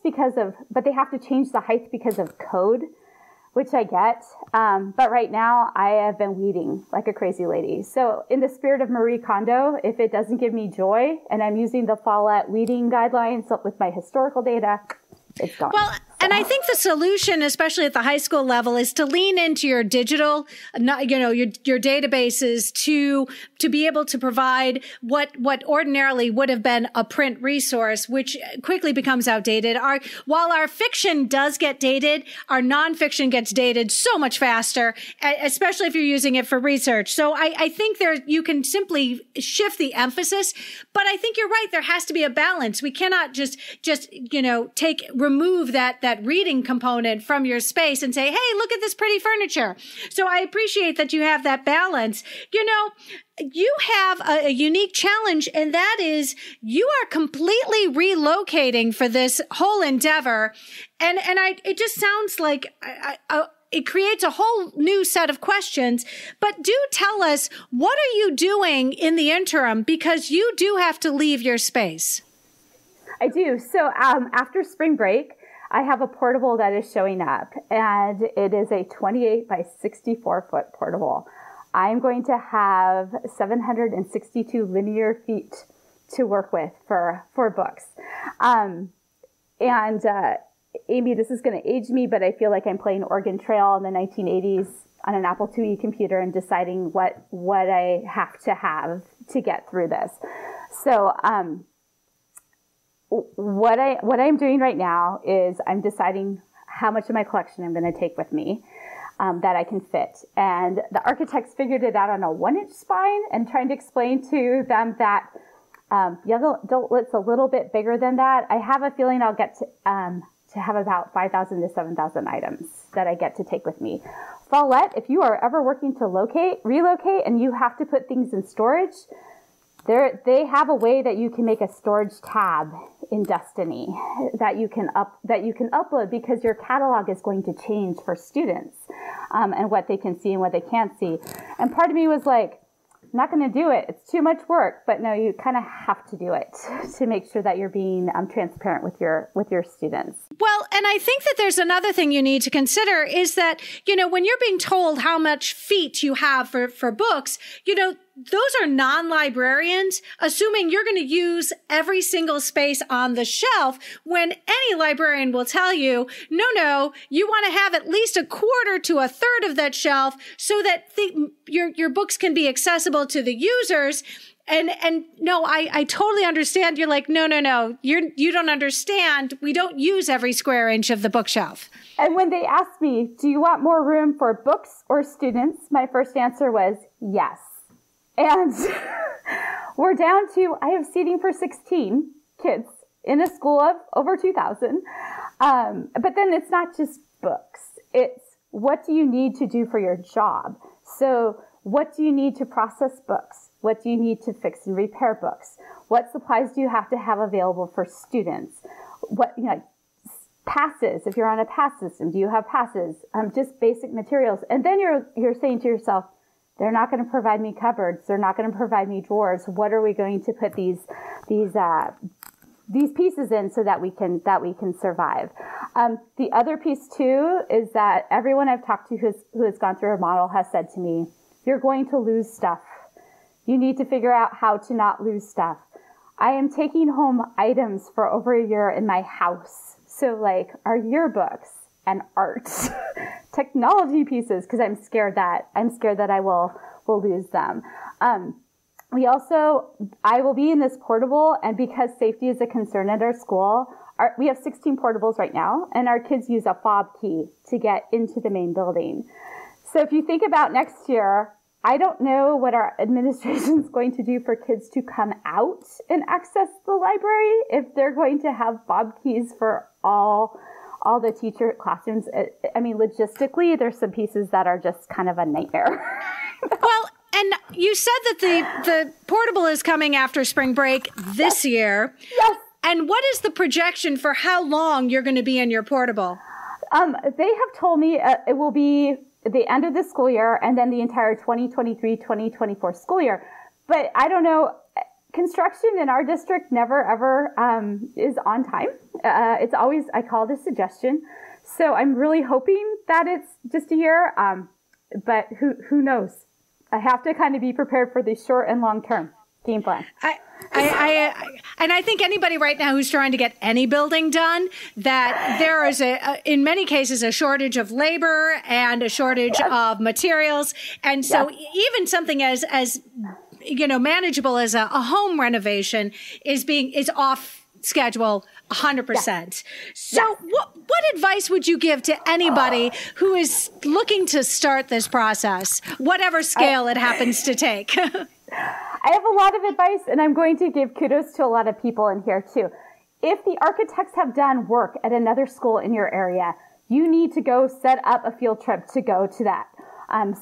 but they have to change the height because of code, which I get. But right now I have been weeding like a crazy lady. So in the spirit of Marie Kondo, if it doesn't give me joy and I'm using the Follett weeding guidelines with my historical data, it's gone. Well, and I think the solution, especially at the high school level, is to lean into your digital, your databases to be able to provide what ordinarily would have been a print resource, which quickly becomes outdated. While our fiction does get dated, our nonfiction gets dated so much faster, especially if you're using it for research. So I think you can simply shift the emphasis, but I think you're right. There has to be a balance. We cannot just remove that that reading component from your space and say, hey, look at this pretty furniture. So I appreciate that you have that balance. You know, you have a unique challenge, and that is you are completely relocating for this whole endeavor. And it just sounds like it creates a whole new set of questions. But do tell us, what are you doing in the interim? Because you do have to leave your space. I do. So after spring break, I have a portable that is showing up, and it is a 28 by 64 foot portable. I'm going to have 762 linear feet to work with for books. Amy, this is going to age me, but I feel like I'm playing Oregon Trail in the 1980s on an Apple IIe computer and deciding what I have to get through this. So what I'm doing right now is I'm deciding how much of my collection I'm going to take with me. That I can fit. And the architects figured it out on a 1-inch spine, and trying to explain to them that young adult's a little bit bigger than that. I have a feeling I'll get to have about 5,000 to 7,000 items that I get to take with me. Follette, if you are ever working to relocate, and you have to put things in storage, they have a way that you can make a storage tab in Destiny that you can upload, because your catalog is going to change for students, and what they can see and what they can't see. And part of me was like, I'm not going to do it. It's too much work. But no, you kind of have to do it to make sure that you're being transparent with your students. Well, and I think that there's another thing you need to consider is that, you know, when you're being told how much feet you have for books, you know, those are non-librarians, assuming you're going to use every single space on the shelf, when any librarian will tell you, no, you want to have at least a quarter to a third of that shelf so that your books can be accessible to the users. And no, I totally understand. You're like, no, you don't understand. We don't use every square inch of the bookshelf. And when they asked me, do you want more room for books or students? My first answer was yes. And we're down to, I have seating for 16 kids in a school of over 2,000. But then it's not just books. It's what do you need to do for your job? So what do you need to process books? What do you need to fix and repair books? What supplies do you have to have available for students? What, passes, if you're on a pass system, do you have passes? Just basic materials. And then you're saying to yourself, they're not going to provide me cupboards. They're not going to provide me drawers. What are we going to put these pieces in so that we can survive? The other piece too is that everyone I've talked to who has gone through a model has said to me, "You're going to lose stuff. You need to figure out how to not lose stuff." I am taking home items for over a year in my house. So like our yearbooks and art, technology pieces, because I'm scared that I will lose them. I will be in this portable, and because safety is a concern at our school, we have 16 portables right now, and our kids use a fob key to get into the main building. So if you think about next year, I don't know what our administration is going to do for kids to come out and access the library, if they're going to have fob keys for all the teacher classrooms. I mean, logistically, there's some pieces that are just kind of a nightmare. Well, and you said that the portable is coming after spring break this year. Yes. And what is the projection for how long you're going to be in your portable? They have told me it will be the end of the school year and then the entire 2023-2024 school year. But I don't know. Construction in our district never, ever is on time. It's always, I call it a suggestion. So I'm really hoping that it's just a year. But who knows? I have to kind of be prepared for the short and long term game plan. And I think anybody right now who's trying to get any building done, that there is in many cases a shortage of labor and a shortage of materials. And so even something as manageable as a home renovation is off schedule 100%. So what advice would you give to anybody who is looking to start this process, whatever scale it happens to take? I have a lot of advice, and I'm going to give kudos to a lot of people in here too. if the architects have done work at another school in your area, you need to go set up a field trip to go to that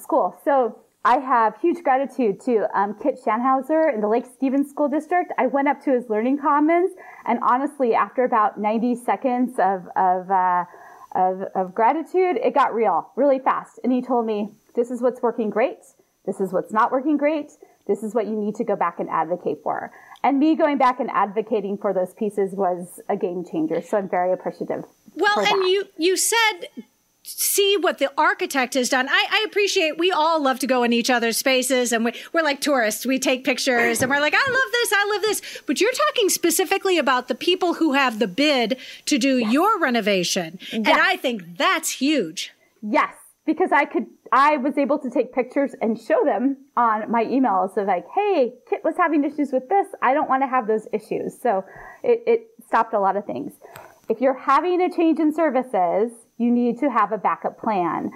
school. So I have huge gratitude to Kit Schanhauser in the Lake Stevens School District. I went up to his learning commons, and honestly, after about 90 seconds of gratitude, it got real really fast. And he told me, this is what's working great. This is what's not working great. This is what you need to go back and advocate for. And me going back and advocating for those pieces was a game changer. So I'm very appreciative. Well, and you said, see what the architect has done. I appreciate, we all love to go in each other's spaces, and we're like tourists. We take pictures and we're like, I love this. But you're talking specifically about the people who have the bid to do your renovation. Yes. And I think that's huge. Yes, because I was able to take pictures and show them on my emails of like, hey, Kit was having issues with this. I don't want to have those issues. So it stopped a lot of things. If you're having a change in services, you need to have a backup plan.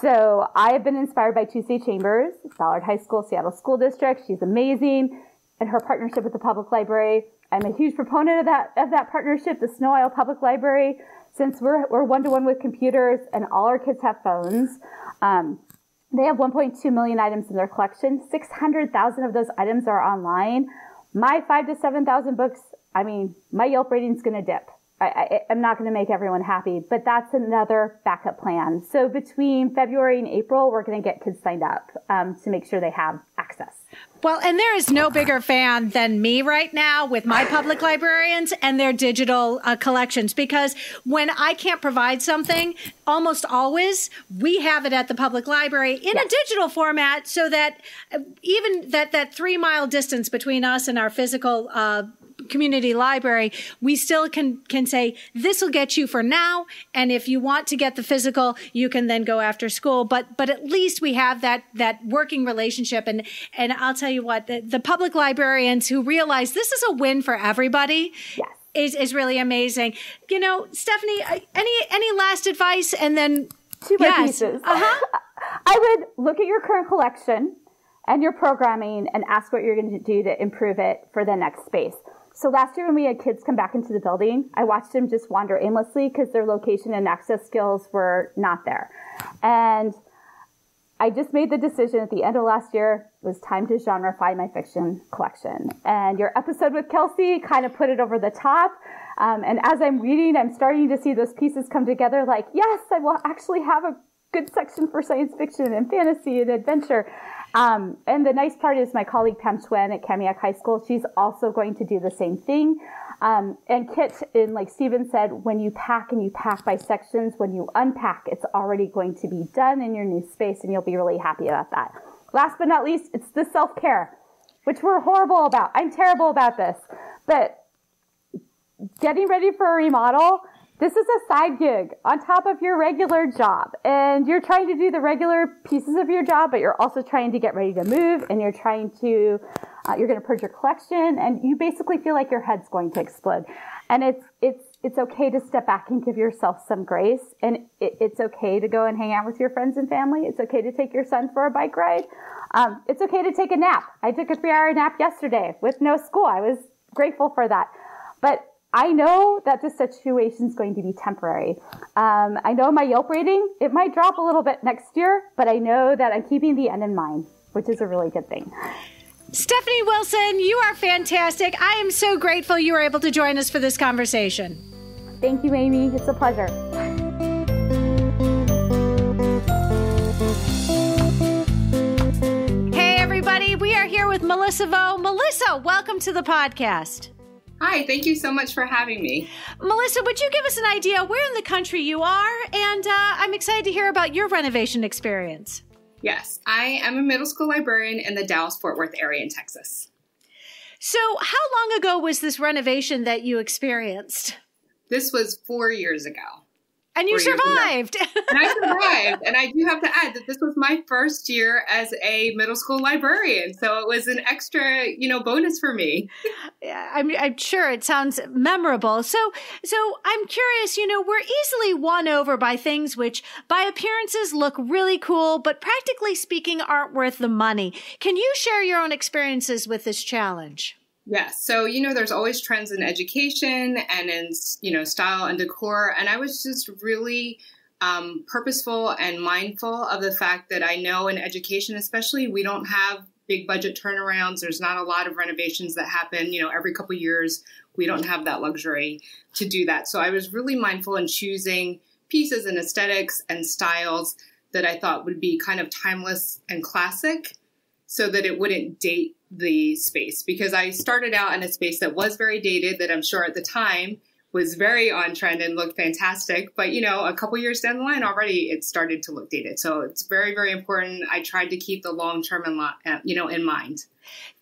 So I have been inspired by Tuesday Chambers, Ballard High School, Seattle School District. She's amazing. And her partnership with the public library. I'm a huge proponent of that partnership, the Snow Isle Public Library. Since we're one-to-one with computers and all our kids have phones, they have 1.2 million items in their collection. 600,000 of those items are online. My 5,000 to 7,000 books, I mean, my Yelp rating's going to dip. I'm not going to make everyone happy, but that's another backup plan. So between February and April, we're going to get kids signed up to make sure they have access. Well, and there is no bigger fan than me right now with my public librarians and their digital collections, because when I can't provide something, almost always we have it at the public library in a digital format, so that even that 3 mile distance between us and our physical community library, we still can say, this will get you for now. And if you want to get the physical, you can then go after school. But at least we have that working relationship. And I'll tell you what, the public librarians who realize this is a win for everybody is really amazing. You know, Stephanie, any last advice? And then two more pieces. I would look at your current collection and your programming and ask what you're going to do to improve it for the next space. So last year when we had kids come back into the building, I watched them just wander aimlessly because their location and access skills were not there. And I just made the decision at the end of last year, it was time to genreify my fiction collection. And your episode with Kelsey kind of put it over the top. And as I'm reading, I'm starting to see those pieces come together like, yes, I will actually have a good section for science fiction and fantasy and adventure. And the nice part is my colleague Pam Schwen at Kamiak High School, she's also going to do the same thing. And Kit, like Stephen said, when you pack and you pack by sections, when you unpack, it's already going to be done in your new space, and you'll be really happy about that. Last but not least, it's the self-care, which we're horrible about. I'm terrible about this. But getting ready for a remodel, this is a side gig on top of your regular job. And you're trying to do the regular pieces of your job, but you're also trying to get ready to move, and you're trying to, you're going to purge your collection, and you basically feel like your head's going to explode. And it's okay to step back and give yourself some grace. And it's okay to go and hang out with your friends and family. It's okay to take your son for a bike ride. It's okay to take a nap. I took a 3-hour nap yesterday with no school. I was grateful for that. But I know that this situation is going to be temporary. I know my Yelp rating, it might drop a little bit next year, but I know that I'm keeping the end in mind, which is a really good thing. Stephanie Wilson, you are fantastic. I am so grateful you were able to join us for this conversation. Thank you, Amy. It's a pleasure. Hey, everybody. We are here with Melissa Vo. Melissa, welcome to the podcast. Hi, thank you so much for having me. Melissa, would you give us an idea where in the country you are? And I'm excited to hear about your renovation experience. Yes, I am a middle school librarian in the Dallas-Fort Worth area in Texas. So how long ago was this renovation that you experienced? This was 4 years ago. And you survived. And I survived. And I do have to add that this was my first year as a middle school librarian. So it was an extra, bonus for me. I'm sure it sounds memorable. So I'm curious, we're easily won over by things which by appearances look really cool, but practically speaking aren't worth the money. Can you share your own experiences with this challenge? Yes. So, there's always trends in education and in, style and decor. And I was just really purposeful and mindful of the fact that I know in education, especially, we don't have big budget turnarounds. There's not a lot of renovations that happen, every couple of years. We don't have that luxury to do that. So I was really mindful in choosing pieces and aesthetics and styles that I thought would be kind of timeless and classic so that it wouldn't date the space. Because I started out in a space that was very dated, that I'm sure at the time was very on trend and looked fantastic. But, a couple years down the line already, it started to look dated. So it's very, very important. I tried to keep the long term in mind.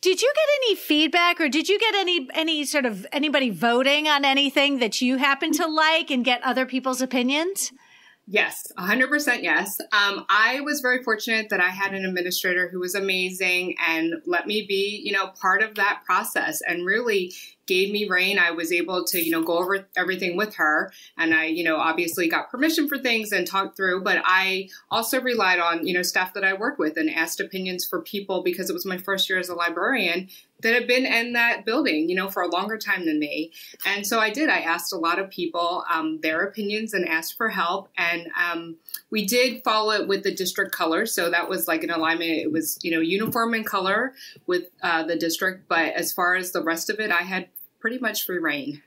Did you get any feedback, or did you get any sort of anybody voting on anything that you happen to like and get other people's opinions? Yes, 100% yes. I was very fortunate that I had an administrator who was amazing and let me be, part of that process and really gave me rein. I was able to, go over everything with her, and I, obviously got permission for things and talked through, but I also relied on, staff that I worked with and asked opinions for people because it was my first year as a librarian that had been in that building, for a longer time than me. And so I did. I asked a lot of people their opinions and asked for help. And we did follow it with the district color. So that was like an alignment. It was, uniform in color with the district. But as far as the rest of it, I had pretty much free reign.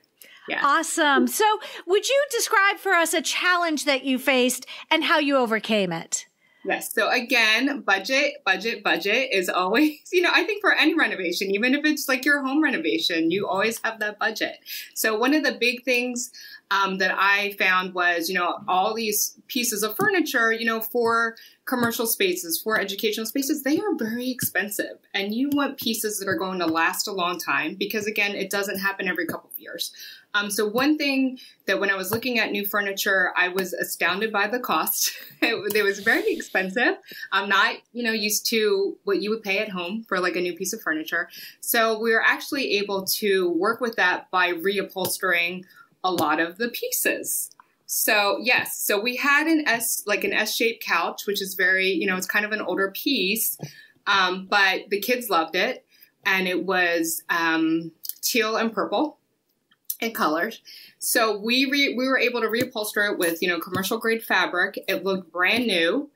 Yeah. Awesome. So would you describe for us a challenge that you faced and how you overcame it? Yes. So again, budget is always, I think for any renovation, even if it's like your home renovation, you always have that budget. So one of the big things that I found was, all these pieces of furniture, for commercial spaces, for educational spaces, they are very expensive. And you want pieces that are going to last a long time because, again, it doesn't happen every couple of years. So one thing that when I was looking at new furniture, I was astounded by the cost. It was very expensive. I'm not, used to what you would pay at home for like a new piece of furniture. So we were actually able to work with that by reupholstering a lot of the pieces. So yes, so we had an S-shaped couch, which is very, it's kind of an older piece, but the kids loved it. And it was teal and purple in colors. So we were able to reupholster it with, commercial grade fabric. It looked brand new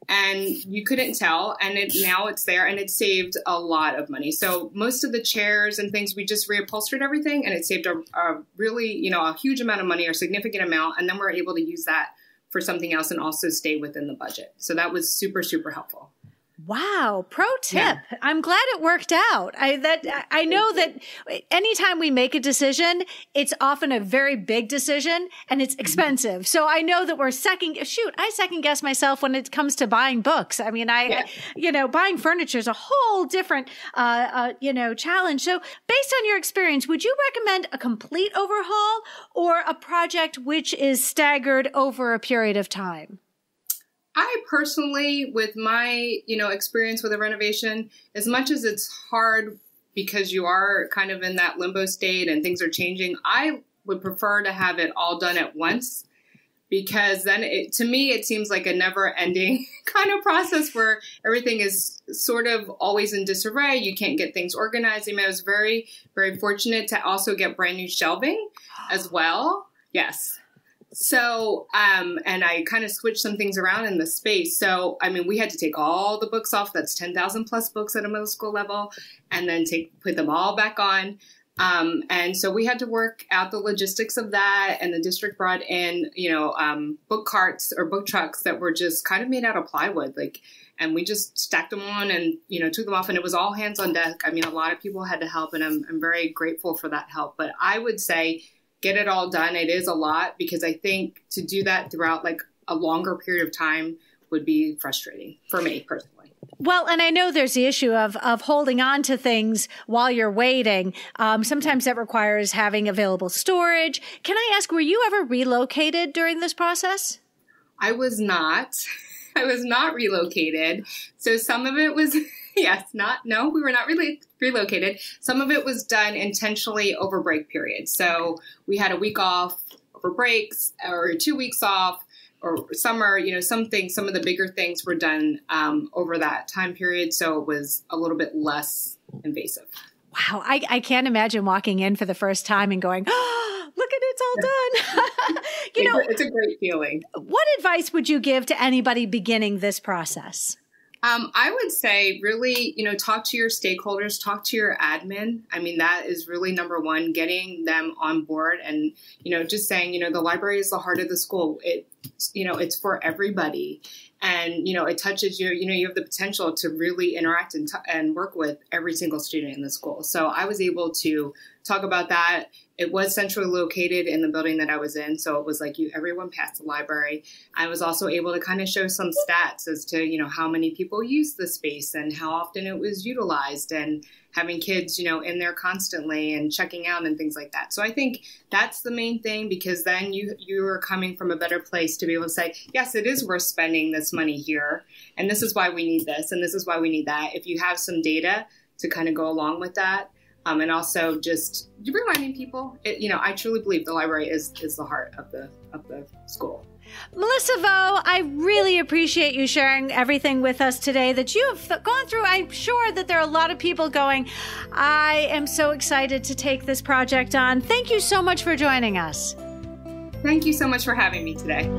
and you couldn't tell. And now it's there and it saved a lot of money. So most of the chairs and things, we just reupholstered everything and it saved a really, a huge amount of money or significant amount. And then we're able to use that for something else and also stay within the budget. So that was super, super helpful. Wow. Pro tip. Yeah. I'm glad it worked out. I know that anytime we make a decision, it's often a very big decision and it's expensive. So I know that I second guess myself when it comes to buying books. I mean, buying furniture is a whole different, challenge. So based on your experience, would you recommend a complete overhaul or a project which is staggered over a period of time? I personally, with my, experience with a renovation, as much as it's hard because you are kind of in that limbo state and things are changing, I would prefer to have it all done at once because then to me, it seems like a never ending kind of process where everything is sort of always in disarray. You can't get things organized. I mean, I was very, very fortunate to also get brand new shelving as well. Yes. So, and I kind of switched some things around in the space. So, I mean, we had to take all the books off. That's 10,000 plus books at a middle school level, and then put them all back on. And so we had to work out the logistics of that. And the district brought in, book carts or book trucks that were just kind of made out of plywood, and we just stacked them on and, took them off, and it was all hands on deck. I mean, a lot of people had to help, and I'm very grateful for that help. But I would say, get it all done. It is a lot because I think to do that throughout like a longer period of time would be frustrating for me personally. Well, and I know there's the issue of holding on to things while you're waiting. Sometimes that requires having available storage. Can I ask, were you ever relocated during this process? I was not. I was not relocated. So some of it was... No, we were not really relocated. Some of it was done intentionally over break periods. So we had a week off over breaks or 2 weeks off or summer, some of the bigger things were done over that time period. So it was a little bit less invasive. Wow. I can't imagine walking in for the first time and going, oh, look at it's all done. It's a great feeling. What advice would you give to anybody beginning this process? I would say really, talk to your stakeholders, talk to your admin. I mean, that is really number one, getting them on board and, just saying, the library is the heart of the school. It's for everybody. And, it touches you, you have the potential to really interact and work with every single student in the school. So I was able to talk about that. It was centrally located in the building that I was in. So it was like everyone passed the library. I was also able to kind of show some stats as to, how many people use the space and how often it was utilized and having kids, in there constantly and checking out and things like that. So I think that's the main thing, because then you are coming from a better place to be able to say, yes, it is worth spending this money here. And this is why we need this. And this is why we need that. If you have some data to kind of go along with that. And also just reminding people, I truly believe the library is the heart of the school. Melissa Vo, I really appreciate you sharing everything with us today that you have gone through. I'm sure that there are a lot of people going, I am so excited to take this project on. Thank you so much for joining us. Thank you so much for having me today.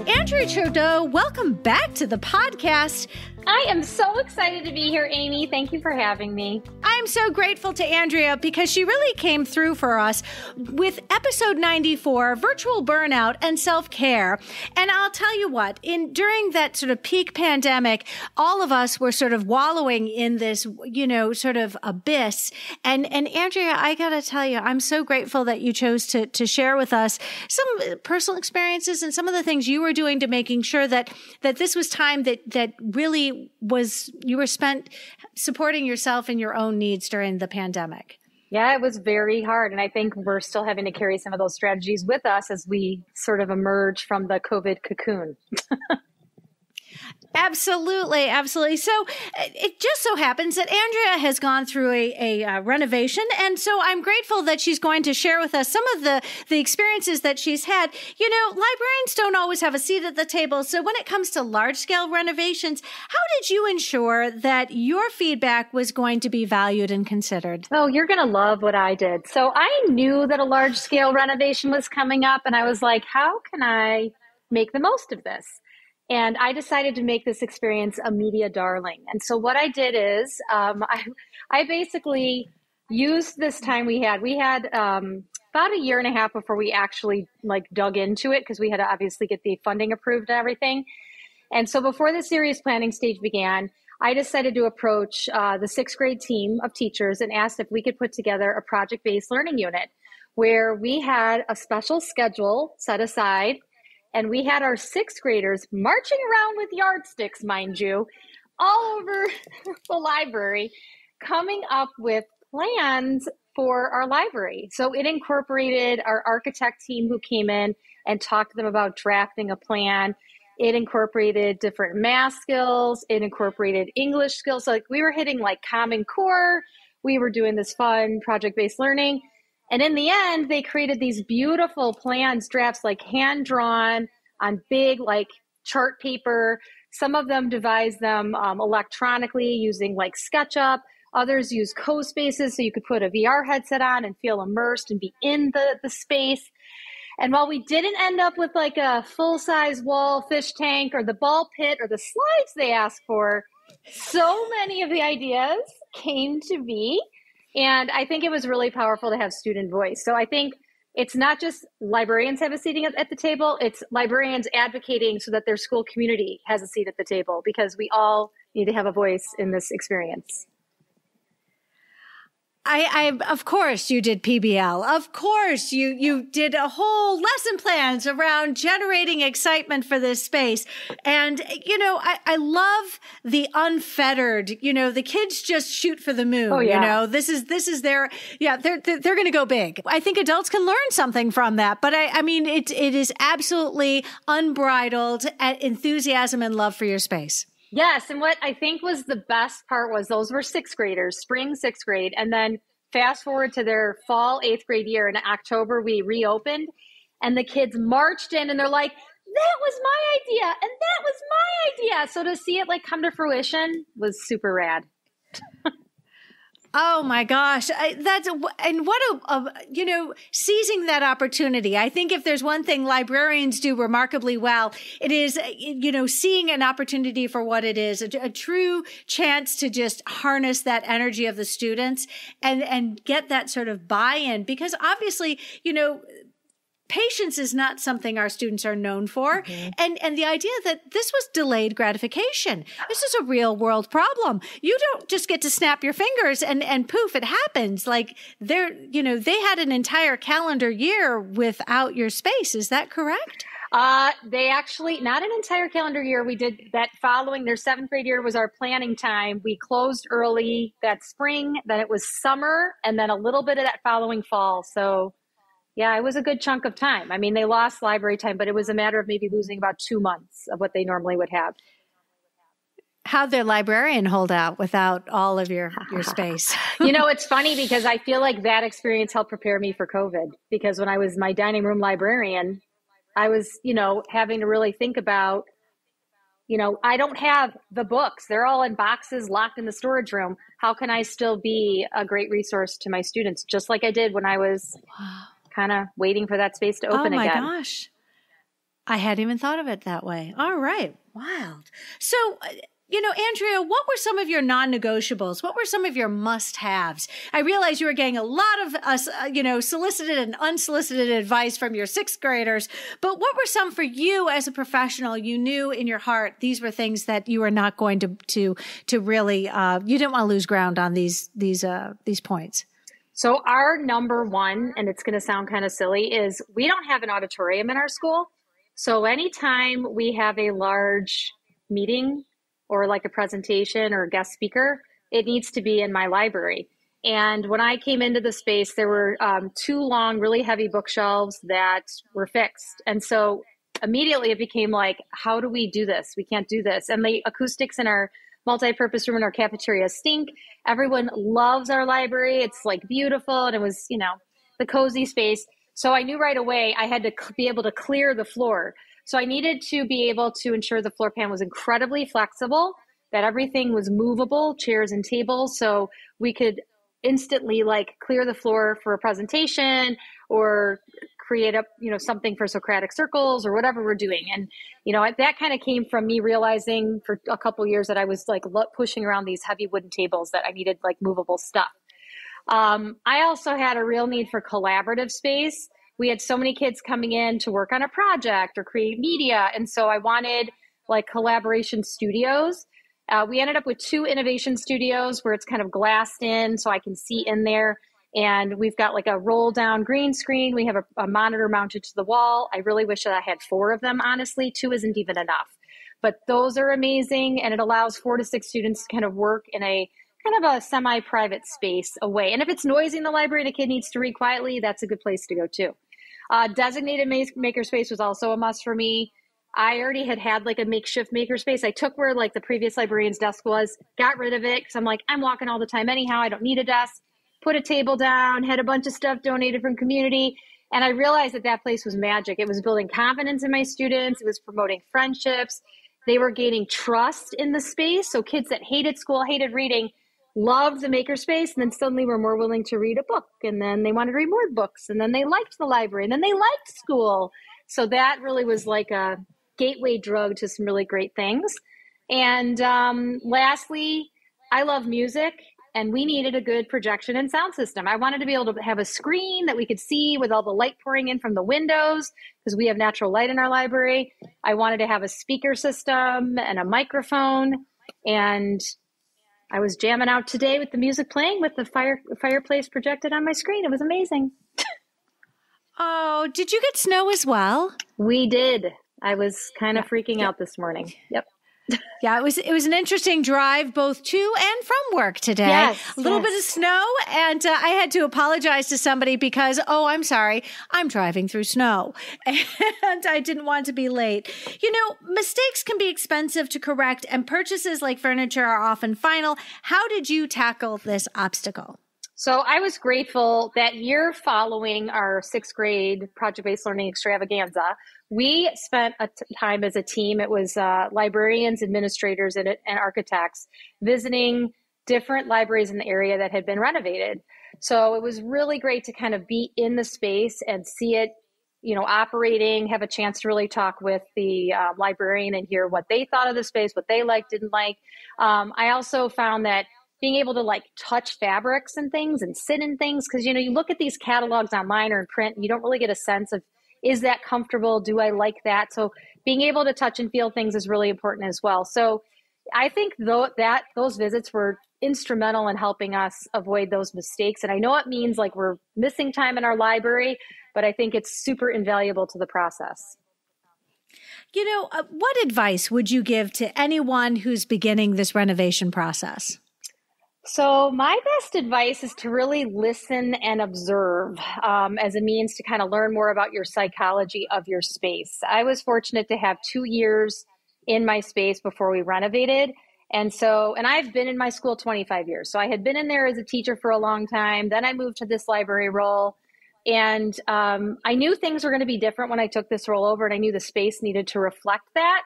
Andrea Trudeau, welcome back to the podcast. I am so excited to be here, Amy. Thank you for having me. I'm so grateful to Andrea because she really came through for us with episode 94, Virtual Burnout and Self-Care. And I'll tell you what, during that sort of peak pandemic, all of us were sort of wallowing in this, sort of abyss. And Andrea, I got to tell you, I'm so grateful that you chose to share with us some personal experiences and some of the things you were doing to making sure that this was time that really you were spent supporting yourself and your own needs during the pandemic. Yeah, it was very hard. And I think we're still having to carry some of those strategies with us as we sort of emerge from the COVID cocoon. Absolutely. Absolutely. So it just so happens that Andrea has gone through a renovation. And so I'm grateful that she's going to share with us some of the experiences that she's had. Librarians don't always have a seat at the table. So when it comes to large scale renovations, how did you ensure that your feedback was going to be valued and considered? Oh, you're going to love what I did. So I knew that a large scale renovation was coming up. And I was like, how can I make the most of this? And I decided to make this experience a media darling. And so what I did is I basically used this time we had. We had about a year and a half before we actually dug into it, because we had to obviously get the funding approved and everything. And so before the serious planning stage began, I decided to approach the sixth grade team of teachers and asked if we could put together a project-based learning unit where we had a special schedule set aside. And we had our sixth graders marching around with yardsticks, mind you, all over the library, coming up with plans for our library. So it incorporated our architect team who came in and talked to them about drafting a plan. It incorporated different math skills. It incorporated English skills. So we were hitting Common Core. We were doing this fun project-based learning. And in the end, they created these beautiful plans, drafts, hand-drawn on big, chart paper. Some of them devised them electronically using SketchUp. Others use CoSpaces, so you could put a VR headset on and feel immersed and be in the space. And while we didn't end up with a full-size wall fish tank or the ball pit or the slides they asked for, so many of the ideas came to be. And I think it was really powerful to have student voice. So I think it's not just librarians have a seat at the table, it's librarians advocating so that their school community has a seat at the table, because we all need to have a voice in this experience. Of course you did PBL. Of course you did a whole lesson plans around generating excitement for this space. And, I love the unfettered, the kids just shoot for the moon. Oh, yeah. This is their, they're going to go big. I think adults can learn something from that. But it is absolutely unbridled enthusiasm and love for your space. Yes. And what I think was the best part was those were sixth graders, spring sixth grade. And then fast forward to their fall eighth grade year in October, we reopened and the kids marched in and they're like, that was my idea, and that was my idea. So to see it like come to fruition was super rad. Oh my gosh. Seizing that opportunity. I think if there's one thing librarians do remarkably well, it is, seeing an opportunity for what it is, a true chance to just harness that energy of the students and get that sort of buy-in, because obviously, patience is not something our students are known for. Mm-hmm. And the idea that this was delayed gratification. This is a real world problem. You don't just get to snap your fingers and poof, it happens. Like they had an entire calendar year without your space. Is that correct? They actually, not an entire calendar year. We did that following their 7th grade year was our planning time. We closed early that spring, then it was summer, and then a little bit of that following fall. So yeah, it was a good chunk of time. I mean, they lost library time, but it was a matter of maybe losing about 2 months of what they normally would have. How'd their librarian hold out without all of your space? It's funny because I feel like that experience helped prepare me for COVID, because when I was my dining room librarian, I was, having to really think about, I don't have the books. They're all in boxes locked in the storage room. How can I still be a great resource to my students, just like I did when I was kind of waiting for that space to open again? Oh my gosh. I hadn't even thought of it that way. All right. Wild. So, Andrea, what were some of your non-negotiables? What were some of your must-haves? I realize you were getting a lot of, solicited and unsolicited advice from your 6th graders, but what were some for you as a professional? You knew in your heart these were things that you were not going to really, you didn't want to lose ground on these points. So our number one, and it's going to sound kind of silly, is we don't have an auditorium in our school. So anytime we have a large meeting or like a presentation or a guest speaker, it needs to be in my library. And when I came into the space, there were 2 long, really heavy bookshelves that were fixed. And so immediately it became like, how do we do this? We can't do this. And the acoustics in our multi-purpose room in our cafeteria stink. Everyone loves our library. It's like beautiful. And it was, the cozy space. So I knew right away I had to be able to clear the floor. So I needed to be able to ensure the floor plan was incredibly flexible, that everything was movable, chairs and tables. So we could instantly clear the floor for a presentation or create up, something for Socratic circles or whatever we're doing. And, that kind of came from me realizing for a couple years that I was pushing around these heavy wooden tables that I needed movable stuff. I also had a real need for collaborative space. We had so many kids coming in to work on a project or create media. And so I wanted collaboration studios. We ended up with 2 innovation studios where it's kind of glassed in so I can see in there. And we've got a roll down green screen. We have a monitor mounted to the wall. I really wish that I had 4 of them, honestly. 2 isn't even enough. But those are amazing. And it allows 4 to 6 students to kind of work in a kind of a semi-private space away. And if it's noisy in the library and a kid needs to read quietly, that's a good place to go too. Designated makerspace was also a must for me. I already had a makeshift makerspace. I took where the previous librarian's desk was, got rid of it because I'm walking all the time anyhow. I don't need a desk. Put a table down, had a bunch of stuff donated from community. And I realized that place was magic. It was building confidence in my students. It was promoting friendships. They were gaining trust in the space. So kids that hated school, hated reading, loved the makerspace, and then suddenly were more willing to read a book. And then they wanted to read more books. And then they liked the library. And then they liked school. So that really was a gateway drug to some really great things. And lastly, I love music. And we needed a good projection and sound system. I wanted to be able to have a screen that we could see with all the light pouring in from the windows because we have natural light in our library. I wanted to have a speaker system and a microphone. And I was jamming out today with the music playing with the fireplace projected on my screen. It was amazing. Oh, did you get snow as well? We did. I was kind of freaking out this morning. Yep. Yeah, it was an interesting drive both to and from work today. Yes, a little bit of snow, and I had to apologize to somebody because, I'm sorry, I'm driving through snow, and I didn't want to be late. Mistakes can be expensive to correct, and purchases like furniture are often final. How did you tackle this obstacle? So I was grateful that year following our 6th grade project-based learning extravaganza, we spent time as a team. It was librarians, administrators, and architects visiting different libraries in the area that had been renovated. So it was really great to kind of be in the space and see it, operating, have a chance to really talk with the librarian and hear what they thought of the space, what they liked, didn't like. I also found that being able to touch fabrics and things and sit in things, because, you look at these catalogs online or in print and you don't really get a sense of, is that comfortable? Do I like that? So being able to touch and feel things is really important as well. So I think those visits were instrumental in helping us avoid those mistakes. And I know it means we're missing time in our library, but I think it's super invaluable to the process. What advice would you give to anyone who's beginning this renovation process? So my best advice is to really listen and observe as a means to kind of learn more about your psychology of your space. I was fortunate to have 2 years in my space before we renovated. And I've been in my school 25 years. So I had been in there as a teacher for a long time. Then I moved to this library role. And I knew things were going to be different when I took this role over, and I knew the space needed to reflect that.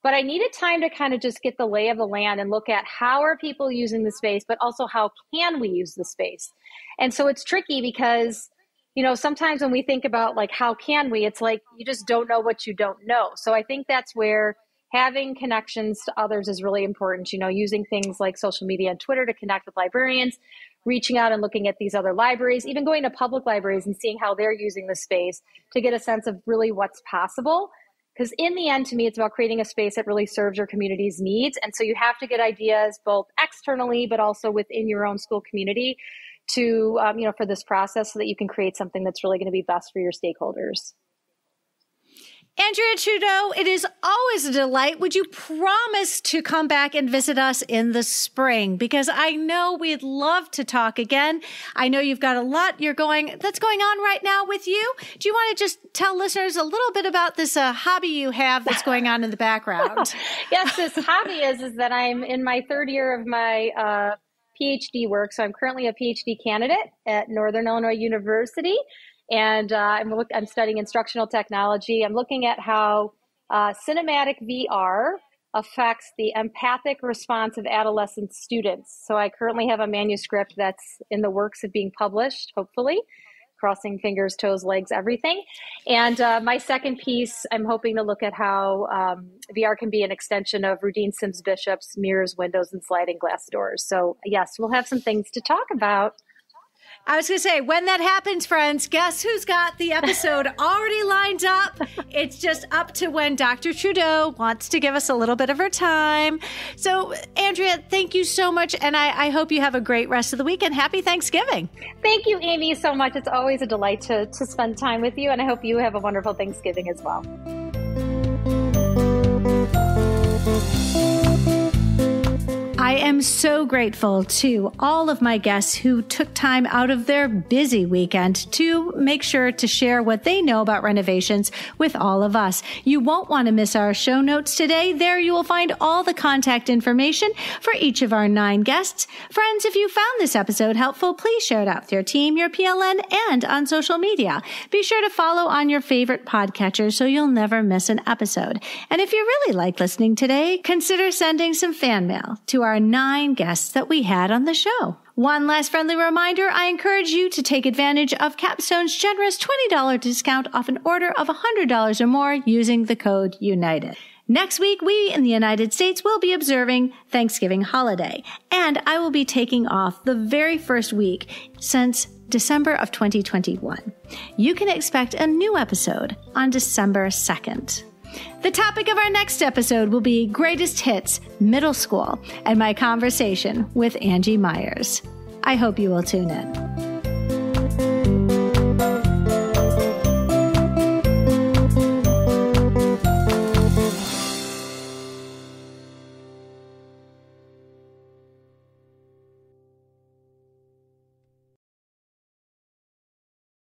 But I needed time to kind of just get the lay of the land and look at how are people using the space, but also how can we use the space? And so it's tricky because, sometimes when we think about how can we, it's you just don't know what you don't know. So I think that's where having connections to others is really important, using things like social media and Twitter to connect with librarians, reaching out and looking at these other libraries, even going to public libraries and seeing how they're using the space to get a sense of really what's possible. Because in the end, to me, it's about creating a space that really serves your community's needs. And so you have to get ideas both externally, but also within your own school community to, for this process so that you can create something that's really going to be best for your stakeholders. Andrea Trudeau, it is always a delight. Would you promise to come back and visit us in the spring? Because I know we'd love to talk again. I know you've got a lot that's going on right now with you. Do you want to just tell listeners a little bit about this hobby you have that's going on in the background? Yes, this hobby is that I'm in my third year of my PhD work. So I'm currently a PhD candidate at Northern Illinois University. And I'm studying instructional technology. I'm looking at how cinematic VR affects the empathic response of adolescent students. So I currently have a manuscript that's in the works of being published, hopefully, crossing fingers, toes, legs, everything. And my second piece, I'm hoping to look at how VR can be an extension of Rudine Sims Bishop's Mirrors, Windows, and Sliding Glass Doors. So yes, we'll have some things to talk about. I was going to say, when that happens, friends, guess who's got the episode already lined up? It's just up to when Dr. Trudeau wants to give us a little bit of her time. So, Andrea, thank you so much. And I hope you have a great rest of the week and happy Thanksgiving. Thank you, Amy, so much. It's always a delight to spend time with you. And I hope you have a wonderful Thanksgiving as well. I am so grateful to all of my guests who took time out of their busy weekend to make sure to share what they know about renovations with all of us. You won't want to miss our show notes today. There you will find all the contact information for each of our 9 guests. Friends, if you found this episode helpful, please share it out with your team, your PLN, and on social media. Be sure to follow on your favorite podcatcher so you'll never miss an episode. And if you really like listening today, consider sending some fan mail to our 9 guests that we had on the show. One last friendly reminder, I encourage you to take advantage of Capstone's generous $20 discount off an order of $100 or more using the code UNITED. Next week, we in the United States will be observing Thanksgiving holiday, and I will be taking off the very first week since December of 2021. You can expect a new episode on December 2nd. The topic of our next episode will be Greatest Hits Middle School and my conversation with Angie Myers. I hope you will tune in.